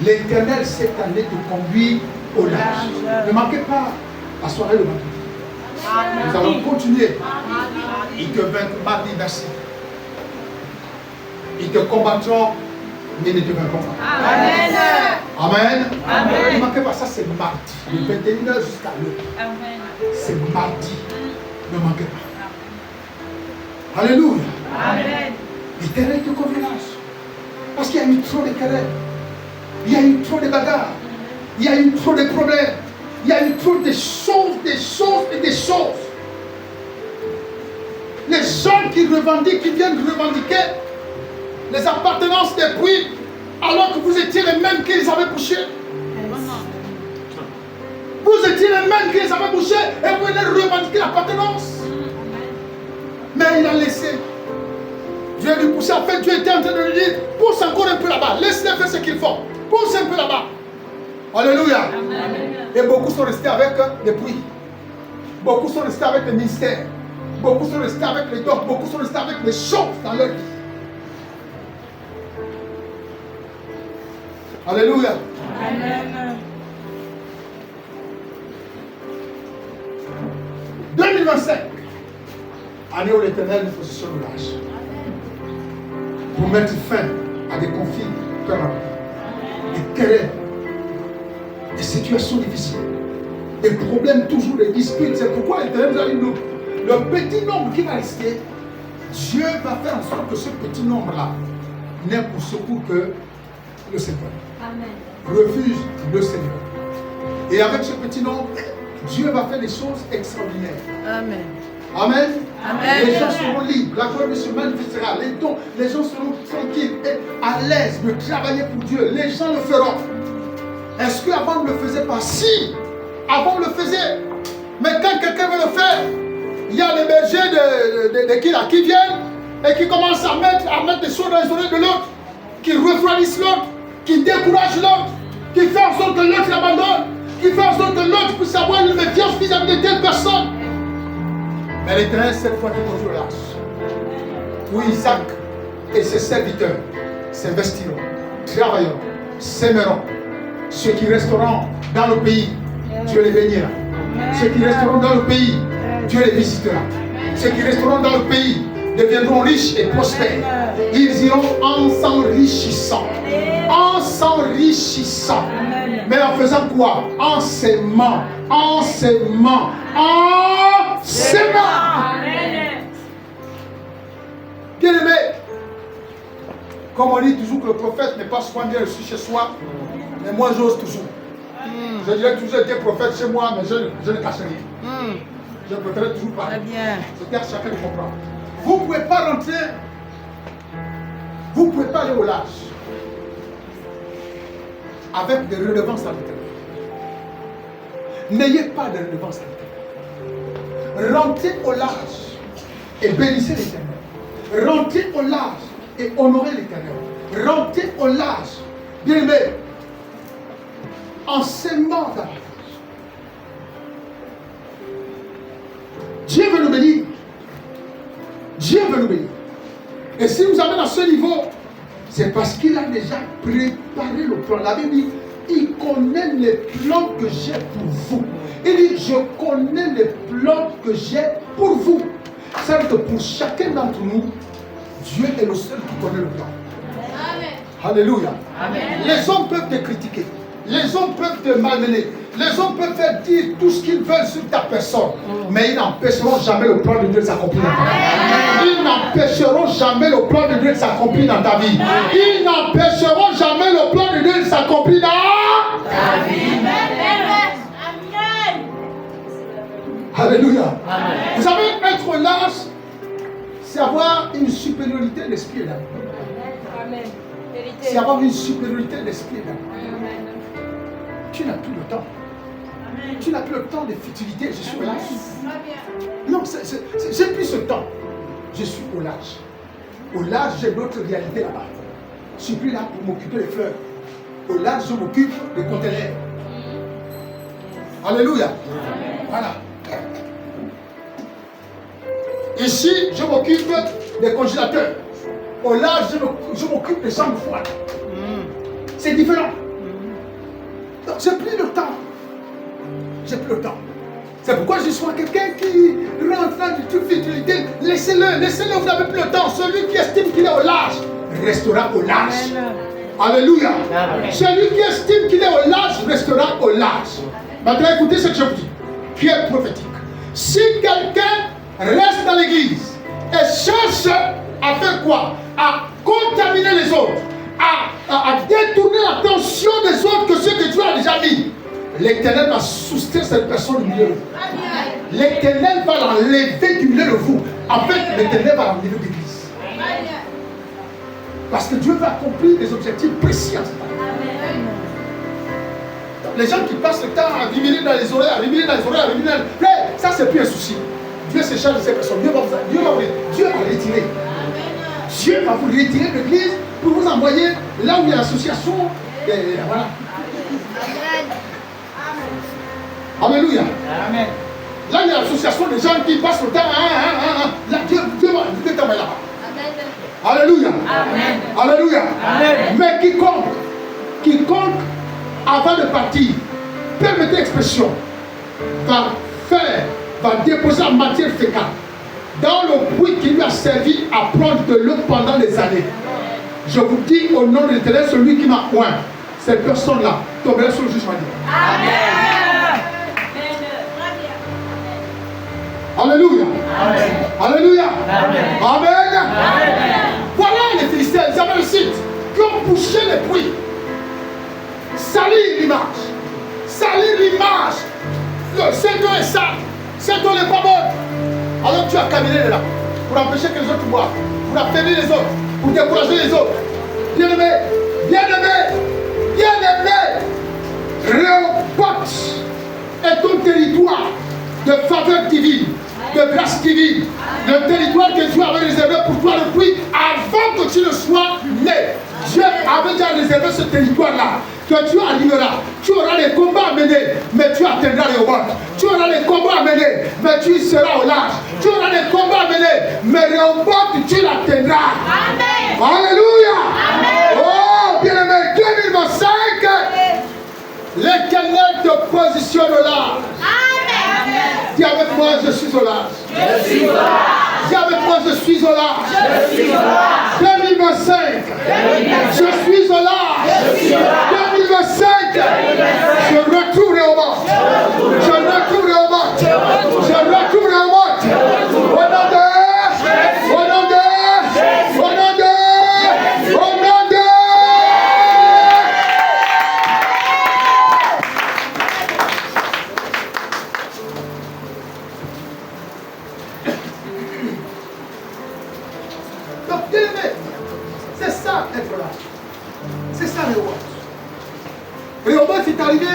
L'Éternel cette année te conduit au large. Ne manquez pas la soirée de vendredi. Nous allons continuer. Ils te vaincront mardi, merci. Ils te combattront, mais ne te vaincront pas. Amen. Amen. Amen. Ne manquez pas, ça c'est mardi. De 21h jusqu'à l'heure. C'est mardi. Ne manquez pas. Alléluia. Amen. L'Éternel te conduit là. Parce qu'il y a eu trop de querelles. Il y a eu trop de bagarres. Il y a eu trop de problèmes. Il y a eu trop de choses, et des choses. Les gens qui revendiquent, qui viennent revendiquer les appartenances des puits, alors que vous étiez les mêmes qu'ils avaient bouché. Vous étiez les mêmes qu'ils avaient bouché et vous venez revendiquer l'appartenance. Mais il a laissé. Dieu lui poussait. En fait, Dieu était en train de lui dire, pousse encore un peu là-bas. Laisse-les faire ce qu'ils font. Pousse un peu là-bas. Alléluia. Amen. Et beaucoup sont restés avec les puits. Beaucoup sont restés avec le ministère. Beaucoup sont restés avec les dons. Beaucoup sont restés avec les choses dans leur vie. Alléluia. Amen. 2025. Année où l'Éternel nous positionne au large. Pour mettre fin à des conflits permanents, des querelles, des situations difficiles, des problèmes toujours, des disputes. C'est pourquoi l'Éternel nous a dit le petit nombre qui va rester, Dieu va faire en sorte que ce petit nombre-là n'est pour secours que le Seigneur. Amen. Refuse le Seigneur. Et avec ce petit nombre, Dieu va faire des choses extraordinaires. Amen. Amen. Amen. Les gens seront libres, la gloire se manifestera, les dons, les gens seront tranquilles et à l'aise de travailler pour Dieu. Les gens le feront. Est-ce qu'avant on ne le faisait pas? Si, avant on le faisait. Mais quand quelqu'un veut le faire, il y a les bergers qui viennent et qui commencent à mettre des choses dans les oreilles de l'autre, qui refroidissent l'autre, qui découragent l'autre, qui font en sorte que l'autre l'abandonne, qui font en sorte que l'autre puisse avoir une méfiance vis-à-vis de telle personne. Mais l'Éternel, cette fois, est toujours lâche. Où Isaac et ses serviteurs s'investiront, travailleront, s'aimeront. Ceux qui resteront dans le pays, Dieu les bénira. Ceux qui resteront dans le pays, Dieu les visitera. Ceux qui resteront dans le pays deviendront riches et prospères. Ils iront en s'enrichissant. En s'enrichissant. Mais en faisant quoi? En s'aimant. En s'aimant. En s'aimant. Bien aimé, comme on dit toujours que le prophète n'est pas souvent bien reçu chez soi, mais moi j'ose toujours. Je dirais toujours été prophète chez moi, mais je ne cache rien. Je préfère toujours parler. C'est car chacun le comprend. Vous ne pouvez pas rentrer, vous ne pouvez pas aller au large avec des redevances à l'Éternel. N'ayez pas de redevances à l'Éternel. Rentrez au large et bénissez l'Éternel. Rentrez au large et honorez l'Éternel. Rentrez au large, bien aimé, en s'aimant davantage. Dieu veut nous bénir. Dieu veut nous bénir. Et si nous amène à ce niveau, c'est parce qu'il a déjà préparé le plan. La Bible dit, il connaît les plans que j'ai pour vous. Il dit, je connais les plans que j'ai pour vous. C'est-à-dire que pour chacun d'entre nous, Dieu est le seul qui connaît le plan. Amen. Alléluia. Amen. Les hommes peuvent te critiquer. Les hommes peuvent te malmener. Les hommes peuvent te dire tout ce qu'ils veulent sur ta personne. Mais ils n'empêcheront jamais le plan de Dieu de s'accomplir dans ta vie. Ils n'empêcheront jamais le plan de Dieu de s'accomplir dans ta vie. Ils n'empêcheront jamais le plan de Dieu de s'accomplir dans ta vie. Alléluia. Amen. Vous savez, être large, c'est avoir une supériorité d'esprit et d'âme. C'est avoir une supériorité d'esprit et d'âme. Tu n'as plus le temps. Amen. Tu n'as plus le temps de futilité. Je suis au large. Non, j'ai plus ce temps. Je suis au large. Au large, j'ai d'autres réalités là-bas. Je ne suis plus là pour m'occuper des fleurs. Au large, je m'occupe des conteneurs. Alléluia. Amen. Voilà. Ici, je m'occupe des congélateurs. Au large, je m'occupe des chambres froides. C'est différent. Donc, j'ai plus le temps. J'ai plus le temps. C'est pourquoi je suis quelqu'un qui rentre dans une futilité. Laissez-le, vous n'avez plus le temps. Celui qui estime qu'il est au large restera au large. Amen. Alléluia. Amen. Celui qui estime qu'il est au large restera au large. Maintenant, écoutez ce que je vous dis, qui est prophétique. Si quelqu'un reste dans l'église et cherche à faire quoi? À contaminer les autres, à détourner l'attention des autres que ce que Dieu a déjà mis, l'Éternel va soustraire cette personne du milieu de vous. L'Éternel va l'enlever du milieu de vous. En fait, l'Éternel va l'enlever de l'église. Parce que Dieu va accomplir des objectifs précis en ce temps. Les gens qui passent le temps à ruminer dans les oreilles, ça c'est plus un souci. Dieu se charge de ces personnes. Dieu va retirer. Dieu va vous retirer de l'église pour vous envoyer là où il y a l'association. Voilà. Alléluia. Amen. Là il y a l'association des gens qui passent le temps. Là, Dieu va t'envoyer là-bas. Alléluia. Amen. Alléluia. Amen. Mais quiconque avant de partir, permettez l'expression, va déposer en matière fécale dans le puits qui lui a servi à prendre de l'eau pendant des années. Je vous dis au nom de l'Éternel, celui qui m'a oint, cette personne-là tombera sur le jugement. Amen. Alléluia. Alléluia. Amen. Voilà les Philistins, les Amalécites, qui ont bouché les puits. Salir l'image. Salir l'image. Le Seigneur est sale. Seigneur n'est pas bon. Alors tu as caminé là pour empêcher que les autres boivent, pour affaiblir les autres, pour décourager les autres. Bien-aimé, bien-aimé, bien-aimé, Rehoboth est ton territoire de faveur divine, de grâce divine, le territoire que Dieu avait réservé pour toi depuis avant que tu ne sois né. Dieu avait déjà réservé ce territoire-là, que tu arriveras. Tu auras des combats à mener, mais tu atteindras les Rehoboth. Tu auras des combats à mener, mais tu seras au large. Tu auras des combats à mener, mais Rehoboth, tu l'atteindras. Amen. Alléluia. Amen. Oh, bien-aimé, 2025, l'Éternel te positionne au large. Amen. Dis avec moi, je suis au large. Je suis au large. Dis avec moi, je suis au large. Je suis au large. 2025, je suis au large. Je suis au large. 2025, je retrouve Rehoboth. Je retrouve Rehoboth. Je retrouve Rehoboth. Au nom de... Au nom de... Au nom de... Au nom de... Donc, bien-aimé, c'est ça être là. C'est ça Rehoboth. Rehoboth est arrivé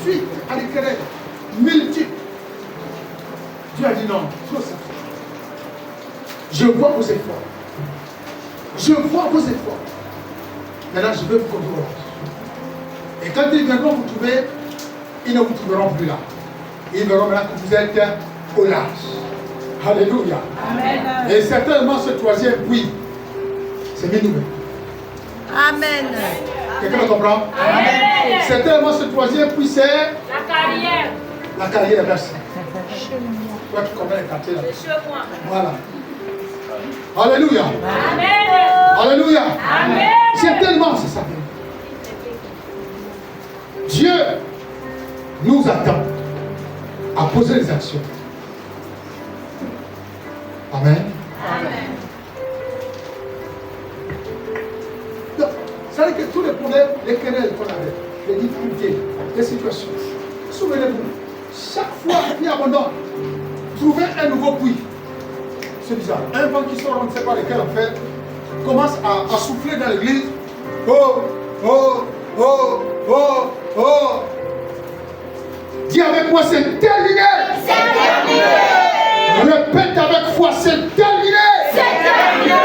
suite à des querelles multiples. Dieu a dit non, trop ça. Je vois vos efforts. Je vois vos efforts. Maintenant, je vais vous conduire au large. Et quand ils viendront vous trouver, ils ne vous trouveront plus là. Ils verront maintenant que vous êtes au large. Alléluia. Amen. Et certainement ce troisième puits, c'est mes nouvelles. Amen. Quelqu'un me comprend? Amen. Certainement ce troisième puits, c'est la carrière. La carrière, merci. Toi qui connais les quartiers là. Voilà. Alléluia. Amen. Alléluia. Amen. Certainement, c'est ça. Dieu nous attend à poser les actions. Amen. Amen. Donc, ça veut dire que tous les problèmes, les querelles qu'on avait, les difficultés, les situations, souvenez-vous, chaque fois qu'il abandonne, trouver un nouveau puits. C'est bizarre. Un vent qui sort, on ne sait pas lequel en fait, commence à souffler dans l'église. Oh, oh, oh, oh, oh. Dis avec moi, c'est terminé. C'est terminé. Répète avec foi, c'est terminé. C'est terminé.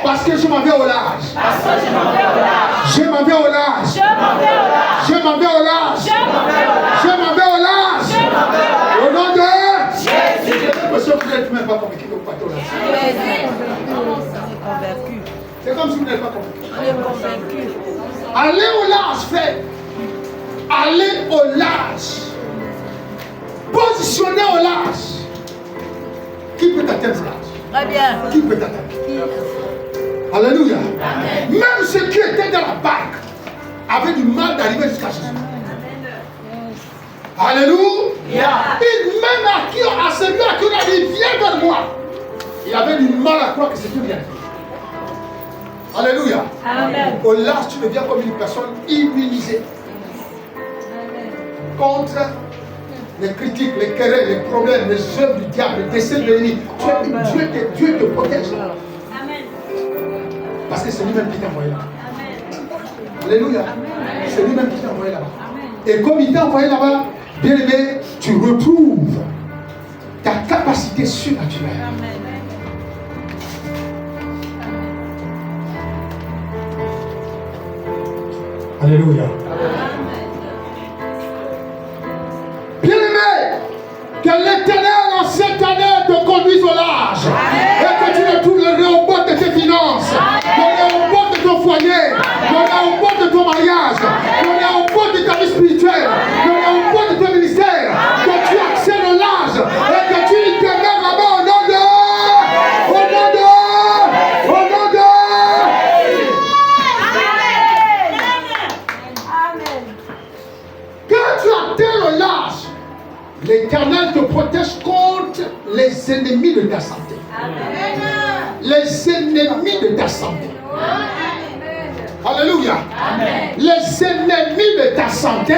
Parce que je m'en vais au large. Parce que je m'en vais au large. Je m'en vais au large. Je m'en vais au large. Je m'en vais au large. Je m'en vais au large. Je m'en vais au large. Je m'en vais au large. Au nom de Jésus. Monsieur, vous n'êtes même pas convaincu que vous partez au large. C'est comme si vous n'êtes pas convaincu. On est convaincu. Allez au large, frère. Allez au large. Positionnez au large. Qui peut t'atteindre au large? Très bien. Qui peut t'atteindre? Alléluia. Amen. Même ceux qui étaient dans la barque avaient du mal d'arriver jusqu'à Jésus. Alléluia. Même à celui-là qui a dit viens vers moi, il avait du mal à croire que c'était bien. Alléluia. Amen. Au large, tu deviens comme une personne immunisée contre les critiques, les querelles, les problèmes, les œuvres du diable, les décès de l'ennemi. Dieu te protège. Amen. Parce que c'est lui-même qui t'a envoyé là. Alléluia. C'est lui-même qui t'a envoyé là-bas. Et comme il t'a envoyé là-bas, bien aimé, tu retrouves ta capacité surnaturelle. Alléluia. Bien aimé, que l'Éternel en cette année te conduise au large. Et que tu retrouves le Rehoboth de tes finances, le Rehoboth de ton foyer, le Rehoboth de ton mariage, le Rehoboth de ta vie spirituelle, le Rehoboth de ton ministère. Que tu accèdes au large et que tu te mets là-bas au nom de... Au nom de... Au nom de... Quand tu atteins le large, L'Éternel te protège contre les ennemis de ta santé. Amen. Les ennemis de ta santé. Alléluia. Amen. Les ennemis de ta santé.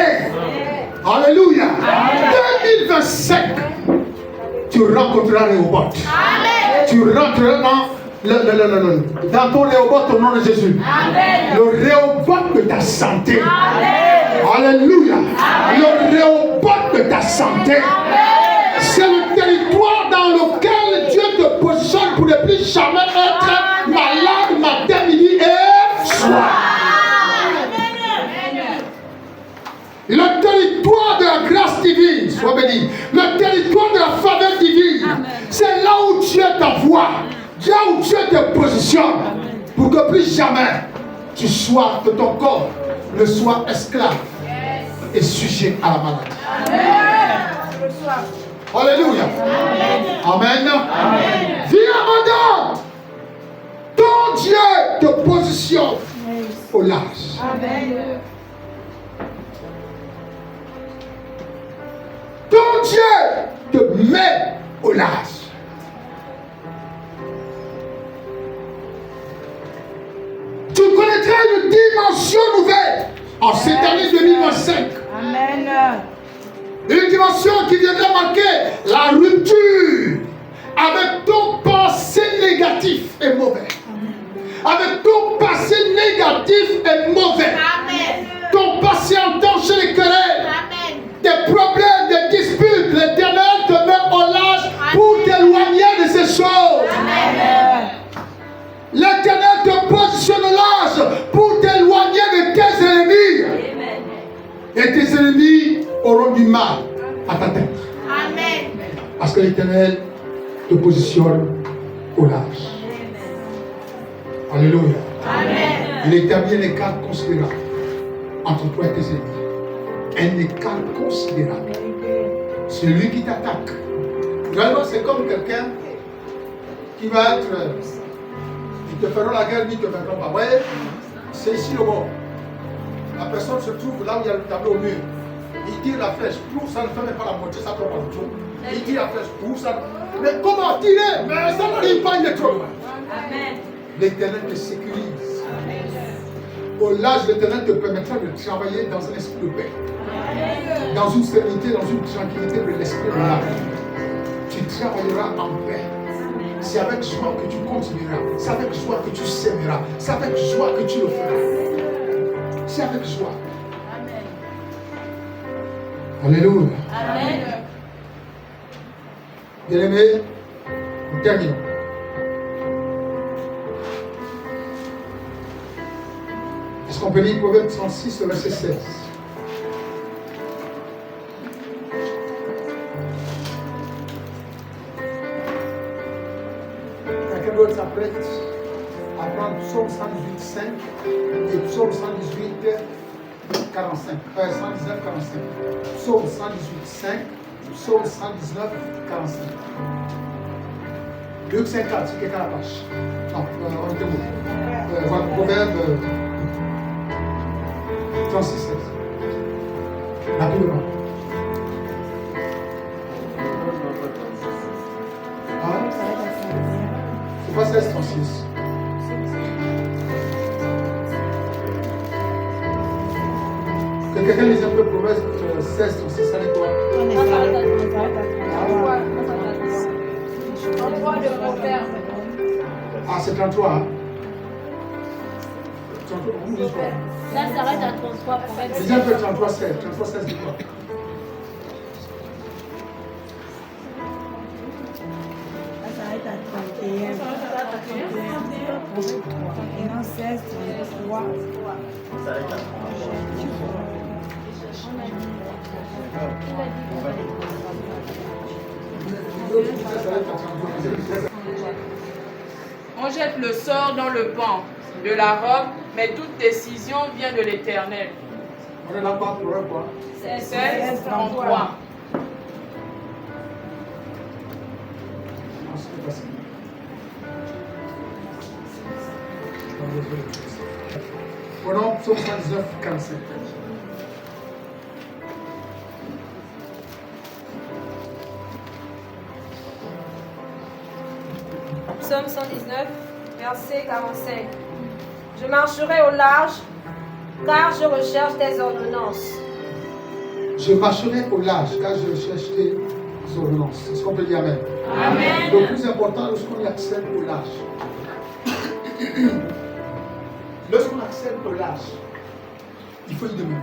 Alléluia. 2025, tu rencontreras Rehoboth. Tu rentreras dans ton Rehoboth au nom de Jésus. Amen. Le Rehoboth de ta santé. Amen. Alléluia. Le Rehoboth de ta santé. C'est le territoire dans lequel Dieu te positionne pour ne plus jamais être malade matin, midi et soir. Le territoire de la grâce divine, sois béni. Le territoire de la faveur divine. C'est là où Dieu t'envoie. Là où Dieu te positionne. Pour que plus jamais tu sois, que ton corps ne soit esclave et sujet à la maladie. Alléluia. Amen. Viens maintenant. Ton Dieu te positionne au large. Ton Dieu te met au large. Tu connaîtras une dimension nouvelle en cette année 2025. Amen. Une dimension qui viendra marquer la rupture avec ton passé négatif et mauvais. Avec ton passé négatif et mauvais. Amen. Ton passé entanché les querelles. Amen. Des problèmes, des disputes. L'Éternel te met au large pour t'éloigner de ces choses. Amen. L'Éternel te positionne au large pour t'éloigner de tes ennemis. Et tes ennemis auront du mal à t'atteindre. Amen. Parce que l'Éternel te positionne au large. Alléluia. Amen. Il établit un écart considérable entre toi et tes ennemis. Un écart considérable. Celui qui t'attaque. Vraiment, c'est comme quelqu'un qui va être. Ils te feront la guerre, mais ils ne te feront pas. Ouais, c'est ici le mot. La personne se trouve là où il y a le tableau au mur. Il tire la flèche. Pour ça ne fait même pas la moitié, ça tombe en dessous. Il tire la flèche. Pour ça. Mais comment tirer? Mais ça n'arrive pas, il est trop loin. Amen. L'Éternel te sécurise. Au large, l'Éternel te permettra de travailler dans un esprit de paix. Dans une sérénité, dans une tranquillité de l'esprit de l'âme. Tu travailleras en paix. C'est avec joie que tu continueras. C'est avec joie que tu sèmeras. C'est avec joie que tu le feras. C'est avec joie. Alléluia. Amen. Bien-aimés, nous terminons. Est-ce qu'on peut lire Proverbe 36, le verset 16? Quelqu'un d'autre s'apprête à prendre Psaume 118, 5 et Psaume 118, 45. 119, 45. Psaume 118, 5, Psaume 119, 45. Luc 54, c'est quelqu'un à la page. Non, on était bon. Voilà, Proverbe 36, 16. Rapidement. Hein? C'est pas 16, 36. Que quelqu'un lise un peu Proverbe 16, 36, ça dit quoi? Ah, c'est 33, hein? 33, on dit quoi? Ça s'arrête à 33 pour être. Lisez un peu 33, 16. 33, 16 dit quoi? Ça s'arrête à 31. 31, 16, 33. On jette le sort dans le pan de la robe, mais toute décision vient de l'Éternel. On est là-bas pour un quoi? 16, 33. Non, c'est pas ça. Prenons Psaume 119, 45. Psaume 119, verset 45. Je marcherai au large, car je recherche tes ordonnances. Je marcherai au large, car je recherche tes ordonnances. Est-ce qu'on peut dire Amen? Amen. Le plus important, lorsqu'on accède au large. Lorsqu'on accède au large, il faut y demeurer.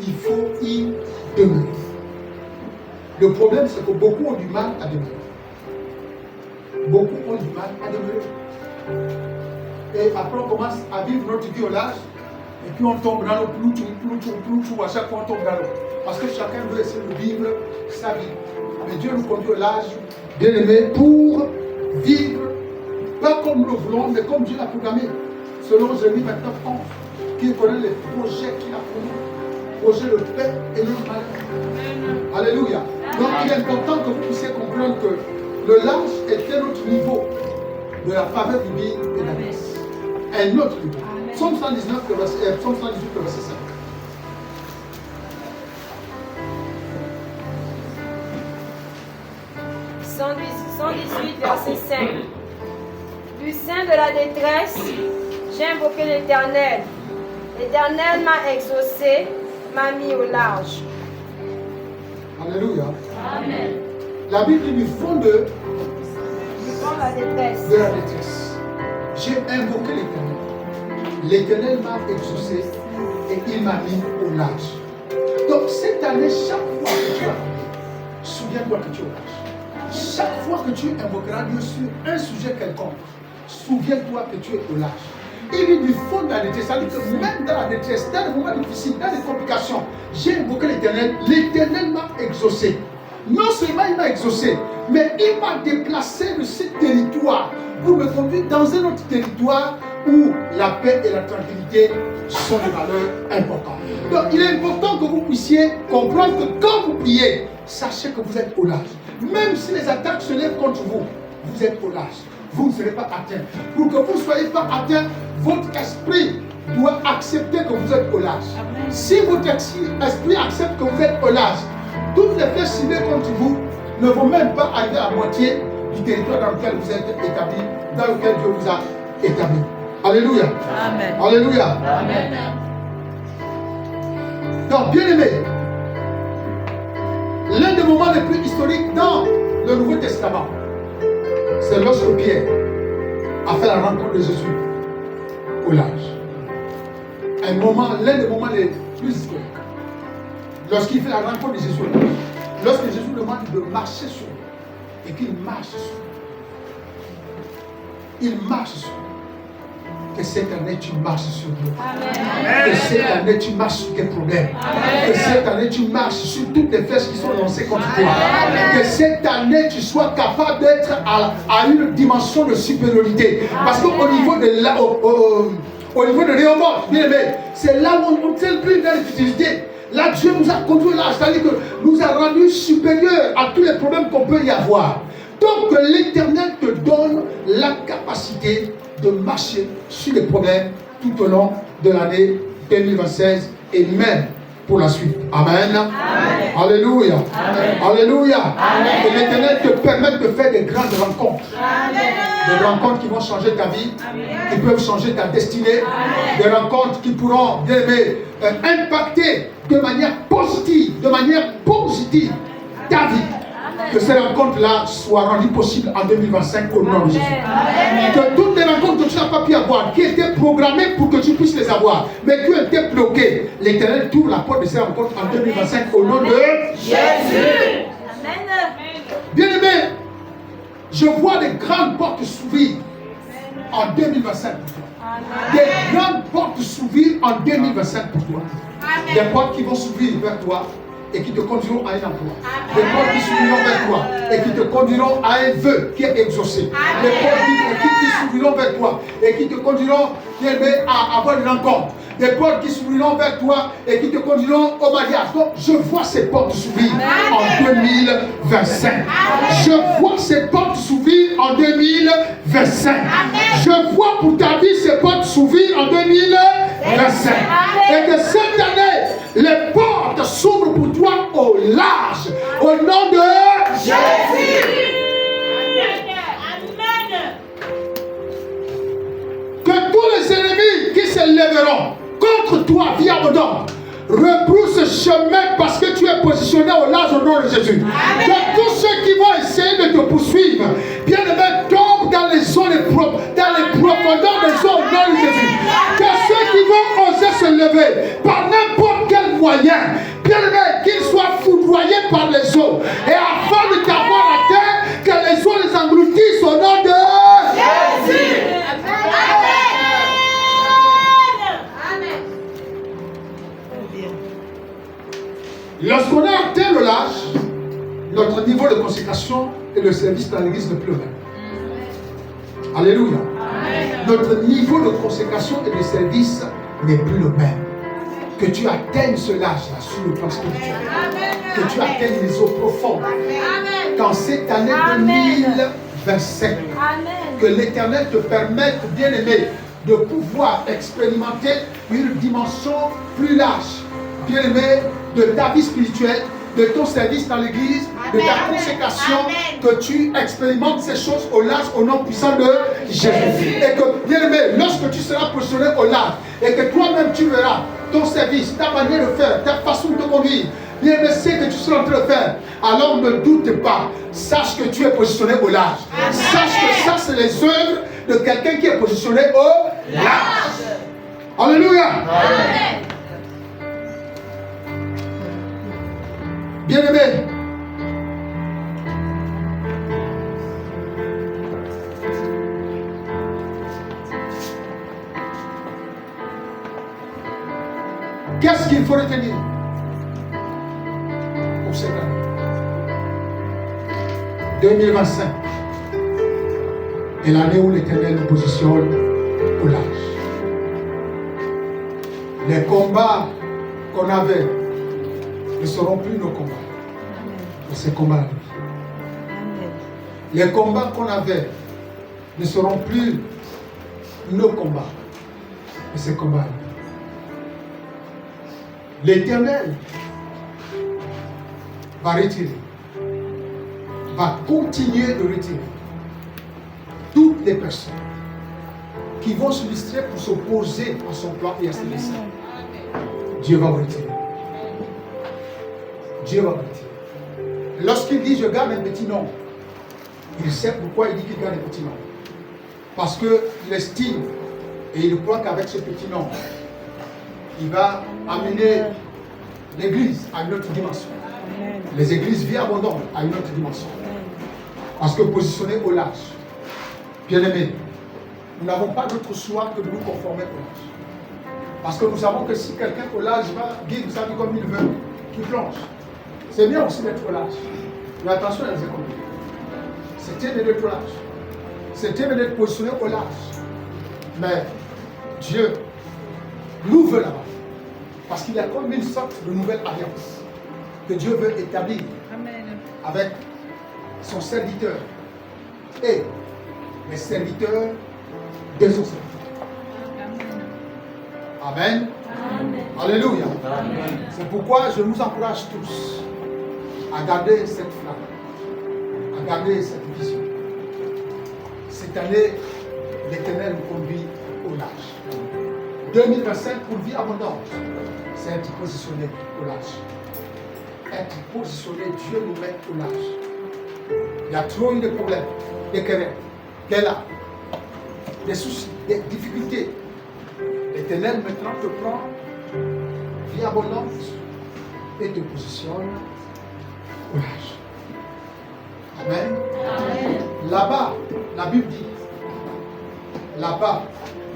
Il faut y demeurer. Le problème, c'est que beaucoup ont du mal à demeurer. Beaucoup ont du mal à demeurer. Et après, on commence à vivre notre vie au large. Et puis on tombe dans le ploutou, à chaque fois on tombe dans l'eau. Parce que chacun veut essayer de vivre sa vie. Mais Dieu nous conduit au large, bien aimé, pour vivre, pas comme nous le voulons, mais comme Dieu l'a programmé. Selon Jérémie 29, 11, qui connaît les projets qu'il a pour nous. Projet de paix et non de malheur. Alléluia. Donc il est important que vous puissiez comprendre que le large est un autre niveau de la faveur divine et de la grâce. Un autre niveau. Psaume 119, Psaume 118, verset 5. Psaume 118, verset 5. Du sein de la détresse, j'ai invoqué l'Éternel. L'Éternel m'a exaucé, m'a mis au large. Alléluia. Amen. La Bible dit du fond de La détresse. la détresse. J'ai invoqué l'Éternel. L'Éternel m'a exaucé et il m'a mis au large. Donc cette année, chaque fois que tu vas prier, souviens-toi que tu es au large. Chaque fois que tu invoqueras Dieu sur un sujet quelconque, souviens-toi que tu es au large. Il dit du fond de la détresse, c'est-à-dire que même dans la détresse, dans les moments difficiles, dans les complications, j'ai invoqué l'Éternel, l'Éternel m'a exaucé. Non seulement il m'a exaucé, mais il m'a déplacé de ce territoire pour me conduire dans un autre territoire où la paix et la tranquillité sont des valeurs importantes. Donc il est important que vous puissiez comprendre que quand vous priez, sachez que vous êtes au large. Même si les attaques se lèvent contre vous, vous êtes au large. Vous ne serez pas atteint. Pour que vous ne soyez pas atteint, votre esprit doit accepter que vous êtes au large. Si votre esprit accepte que vous êtes au large, toutes les flèches ciblées contre vous ne vont même pas arriver à moitié du territoire dans lequel vous êtes établi, dans lequel Dieu vous a établi. Alléluia. Amen. Alléluia. Amen. Donc, bien aimé, l'un des moments les plus historiques dans le Nouveau Testament, c'est lorsque Pierre a fait la rencontre de Jésus au large. L'un des moments les plus historiques. Lorsqu'il fait la rencontre de Jésus au large. Lorsque Jésus demande de marcher sur lui et qu'il marche sur lui. Il marche sur lui. Que cette année tu marches sur Dieu. Que cette année tu marches sur tes problèmes. Que cette année tu marches sur toutes les flèches qui sont lancées contre toi. Que cette année tu sois capable d'être à une dimension de supériorité. Parce qu'au niveau de au niveau de Réhoboth, bien aimé, c'est là où on ne tient plus dans les futilités. Là, Dieu nous a conduit là, c'est-à-dire que nous a rendus supérieurs à tous les problèmes qu'on peut y avoir. Donc, l'Éternel te donne la capacité de marcher sur les problèmes tout au long de l'année 2026 et même pour la suite. Amen. Amen. Alléluia. Amen. Alléluia. Amen. Et l'Éternel te permet de faire des grandes rencontres. Amen. Des rencontres qui vont changer ta vie, amen, qui peuvent changer ta destinée. Amen. Des rencontres qui pourront, bien aimé, impacter de manière positive ta vie. Que ces rencontres-là soient rendues possibles en 2025 au nom de Jésus. Amen. Que toutes les rencontres que tu n'as pas pu avoir, qui étaient programmées pour que tu puisses les avoir, mais qui ont été bloquées, l'Éternel t'ouvre la porte de ces rencontres en 2025 au nom de Jésus. Amen. Bien-aimé, je vois des grandes portes s'ouvrir en 2025 pour toi. Des grandes portes s'ouvrir en 2025 pour toi. Amen. Des portes qui vont s'ouvrir vers toi et qui te conduiront à un emploi. Des portes qui s'ouvriront vers toi et qui te conduiront à un vœu qui est exaucé. Des portes qui s'ouvriront vers toi et qui te conduiront à avoir une rencontre. Des portes qui s'ouvriront vers toi et qui te conduiront au mariage. Donc, je vois ces portes s'ouvrir en 2025. Je vois ces portes s'ouvrir en 2025. Je vois pour ta vie ces portes s'ouvrir en 2025. Et que cette année, les portes s'ouvrent pour toi au large. Au nom de Jésus. lèveront contre toi, vie abondante, rebrousse chemin parce que tu es positionné au large au nom de Jésus. Amen. Que tous ceux qui vont essayer de te poursuivre, bien aimé, tombent dans les zones dans les profondeurs des eaux au nom de Jésus. Que ceux qui vont oser se lever par n'importe quel moyen, bien aimé, qu'ils soient foudroyés par les eaux, et afin de t'avoir à terre, que les eaux les engloutissent au nom de Jésus. Lorsqu'on a atteint le large, notre niveau de consécration et de service dans l'église n'est plus le même. Alléluia. Amen. Notre niveau de consécration et de service n'est plus le même. Que tu atteignes ce large-là sur le plan spirituel. Que tu atteignes les eaux profondes. Amen. Dans cette année 2025, que l'Éternel te permette, bien aimé, de pouvoir expérimenter une dimension plus large, bien aimé, de ta vie spirituelle, de ton service dans l'église, de ta consécration, que tu expérimentes ces choses au large au nom puissant de Jésus. Et que, bien aimé, lorsque tu seras positionné au large et que toi-même tu verras ton service, ta manière de faire, ta façon de te conduire, bien aimé, c'est que tu seras en train de faire, alors ne doute pas, sache que tu es positionné au large. Sache que ça, c'est les œuvres de quelqu'un qui est positionné au large. Alléluia. Amen. Bien-aimé, qu'est-ce qu'il faut retenir pour cette année 2025 est l'année où l'Éternel nous positionne au large. Les combats qu'on avait ne seront plus nos combats. Mais ces combats-là. Les combats qu'on avait ne seront plus nos combats. Mais ces combats-là. L'Éternel va retirer, va continuer de retirer toutes les personnes qui vont s'illustrer pour s'opposer à son plan et à ses desseins. Dieu va retirer. Dieu va retirer. Lorsqu'il dit je garde un petit nom, il sait pourquoi il dit qu'il garde un petit nom. Parce qu'il estime et il croit qu'avec ce petit nom, il va amener l'église à une autre dimension. Les églises vie abondante à une autre dimension. Parce que positionné au large, bien aimé, nous n'avons pas d'autre choix que de nous conformer au large. Parce que nous savons que si quelqu'un au large va vivre sa vie comme il veut, qu'il plonge. C'est bien aussi d'être au large. Mais attention à les économies. C'est bien d'être au large. C'est bien d'être positionné au large. Mais Dieu nous veut là-bas. Parce qu'il y a comme une sorte de nouvelle alliance que Dieu veut établir avec son serviteur et les serviteurs des autres serviteurs. Amen. Amen. Alléluia. Amen. C'est pourquoi je nous encourage tous à garder cette flamme, à garder cette vision. Cette année, l'Éternel nous conduit au large. 2025 pour vie abondante, c'est être positionné au large. Être positionné, Dieu nous met au large. Il y a trop eu de problèmes, des querelles, des larmes, des soucis, des difficultés. L'Éternel maintenant te prend vie abondante et te positionne au large. Amen. Amen. Là-bas, la Bible dit, là-bas,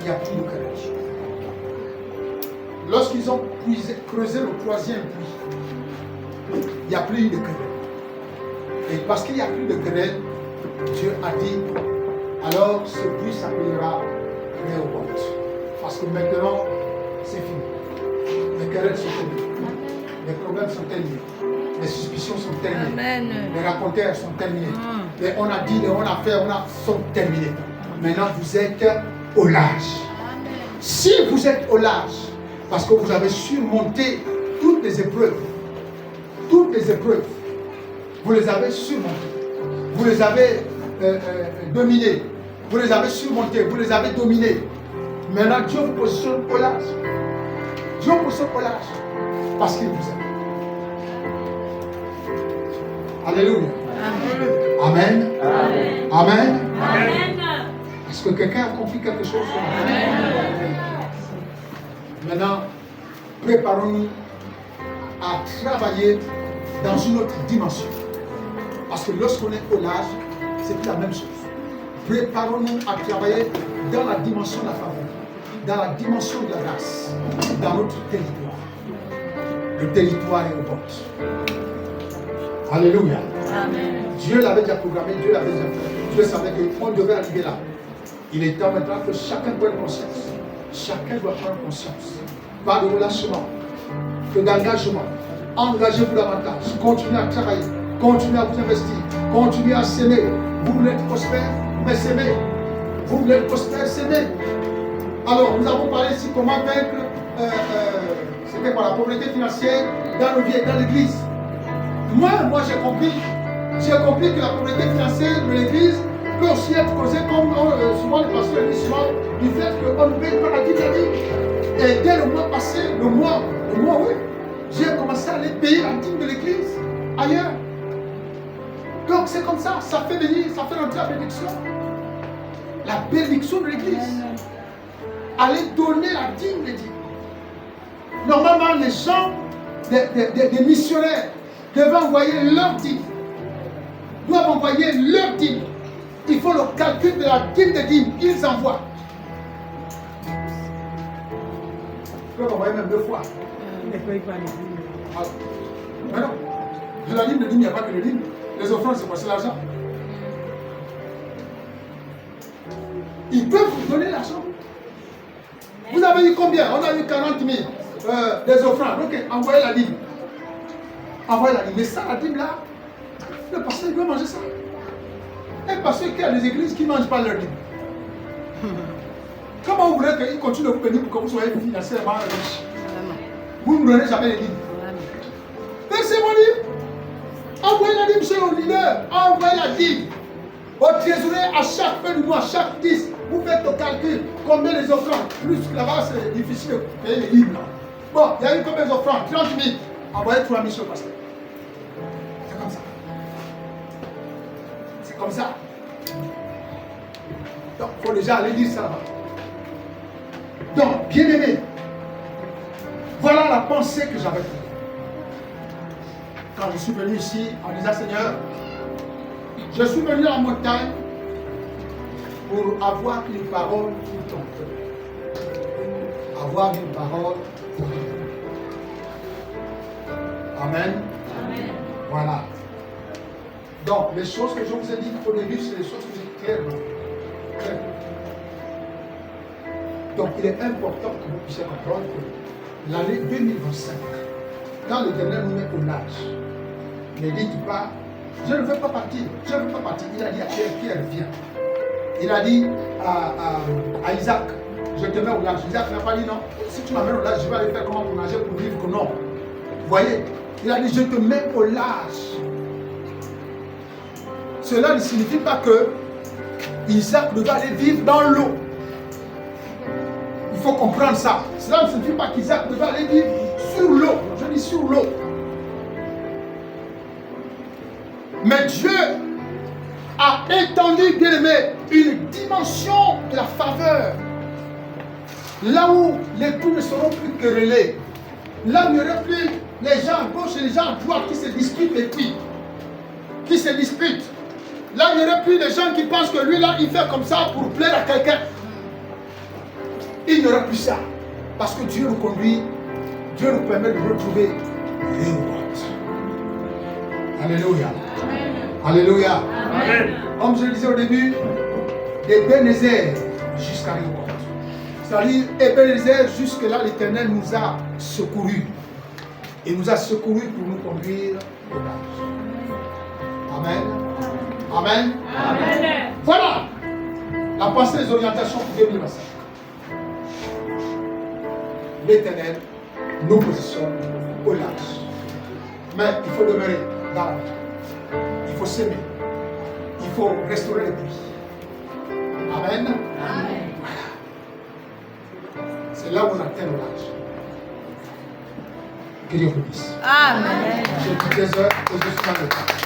il n'y a plus de querelle. Lorsqu'ils ont creusé le troisième puits, il n'y a plus de querelle. Et parce qu'il n'y a plus de querelle, Dieu a dit, alors ce puits s'appellera Rehoboth. Parce que maintenant, c'est fini. Les querelles sont terminées. Les problèmes sont terminés. Les suspicions sont terminées. Amen. Les raconteurs sont terminés. Les on a dit, les on a fait, sont terminés. Maintenant, vous êtes au large. Si vous êtes au large, parce que vous avez surmonté toutes les épreuves, vous les avez surmontées, vous les avez dominées, vous les avez surmontées, vous les avez dominées. Maintenant, Dieu vous positionne au large. Dieu vous positionne au large. Parce qu'il vous aime. Alléluia. Amen. Amen. Amen. Amen. Est-ce que quelqu'un a compris quelque chose? Amen. Maintenant, préparons-nous à travailler dans une autre dimension. Parce que lorsqu'on est au large, c'est plus la même chose. Préparons-nous à travailler dans la dimension de la faveur, dans la dimension de la grâce, dans notre territoire. Le territoire est au portes. Alléluia. Amen. Dieu l'avait déjà programmé, Dieu l'avait déjà fait. Dieu savait qu'on devait arriver là. Il est temps maintenant que chacun prenne conscience. Chacun doit prendre conscience. Pas de relâchement, que d'engagement. Engagez-vous davantage. Continuez à travailler. Continuez à vous investir. Continuez à s'aimer. Vous voulez être prospère, mais s'aimer. Vous voulez être prospère, s'aimer. Alors, nous avons parlé ici comment vaincre c'était quoi, la pauvreté financière dans l'église. Moi j'ai compris que la pauvreté financière de l'église peut aussi être causée, comme souvent les pasteurs disent souvent, du fait qu'on ne paye pas la dîme. Et dès le mois passé, le mois oui, j'ai commencé à aller payer la dîme de l'église ailleurs. Donc c'est comme ça fait venir, ça fait rentrer la bénédiction. La bénédiction de l'église. Allez donner la dîme de Dieu. Normalement, les gens, des missionnaires, doivent envoyer leur dîme. Doivent envoyer leur dîme. Il faut le calcul de la dîme de dîme. Ils envoient. Ils peuvent envoyer même 2 fois. Ne paye pas les dîmes. Ah. Mais non. De la dîme de dîme, il n'y a pas que le dîme. Les offrandes, c'est quoi? C'est l'argent. Ils peuvent vous donner l'argent. Vous avez eu combien? On a eu 40 000 des offrandes. Ok, envoyez la dîme. Envoyez la dîme. Mais ça, la dîme là, le pasteur il doit manger ça. Un pasteur qui a des églises qui ne mangent pas leur dîme. Comment vous voulez qu'il continue de vous bénir pour que vous soyez financièrement riche? Vous ne donnez jamais les dîmes. Versez mon dîme. Envoyez la dîme chez le leader. Envoyez la dîme. Au trésorier, à chaque fin du mois, chaque 10, vous faites le calcul. Combien les offrandes? Plus là-bas, c'est difficile de payer les dîmes. Bon, il y a eu combien d'offrandes? 30 000. Envoyez 3 000 sur le pasteur. C'est comme ça. C'est comme ça. Donc, il faut déjà aller dire ça là-bas. Donc, bien aimé, voilà la pensée que j'avais faite. Quand je suis venu ici, en disant Seigneur, je suis venu à la montagne pour avoir une parole pour ton cœur. Avoir une parole pour ton cœur. Amen. Amen. Voilà. Donc, les choses que je vous ai dites au début, c'est les choses que j'ai clairement. Donc, il est important que vous puissiez comprendre que l'année 2025, quand l'Éternel nous met au large, ne dites pas, je ne veux pas partir, je ne veux pas partir. Il a dit à Pierre, viens. Il a dit à Isaac, je te mets au large. Isaac n'a pas dit non, si tu m'amènes au large, je vais aller faire comment pour nager, pour vivre, que non. Vous voyez, il a dit, je te mets au large. Cela ne signifie pas que Isaac devait aller vivre dans l'eau. Il faut comprendre ça. Cela ne signifie pas qu'Isaac devait aller vivre sur l'eau. Je dis sur l'eau. Mais Dieu a étendu, bien aimé, une dimension de la faveur. Là où les coups ne seront plus querellés. Là où il n'y aurait plus les gens à gauche et les gens à droite qui se disputent et puis qui se disputent. Là, il n'y aurait plus de gens qui pensent que lui, là, il fait comme ça pour plaire à quelqu'un. Il n'y aura plus ça. Parce que Dieu nous conduit, Dieu nous permet de retrouver les routes. Alléluia. Amen. Alléluia. Amen. Comme je le disais au début, d'Ebenezer jusqu'à Réhoboth. C'est-à-dire, Ebenezer, jusque-là, l'Éternel nous a secourus. Il nous a secourus pour nous conduire au large. Amen. Amen. Amen. Voilà la pensée des orientations pour 2025. L'Éternel nous positionne au large. Mais il faut demeurer dans la vie. Il faut s'aimer. Il faut restaurer les vies. Amen. Amen. Voilà. C'est là où on atteint le large. Que Dieu vous bénisse. Amen. J'ai toutes les heures et je suis dans le temps.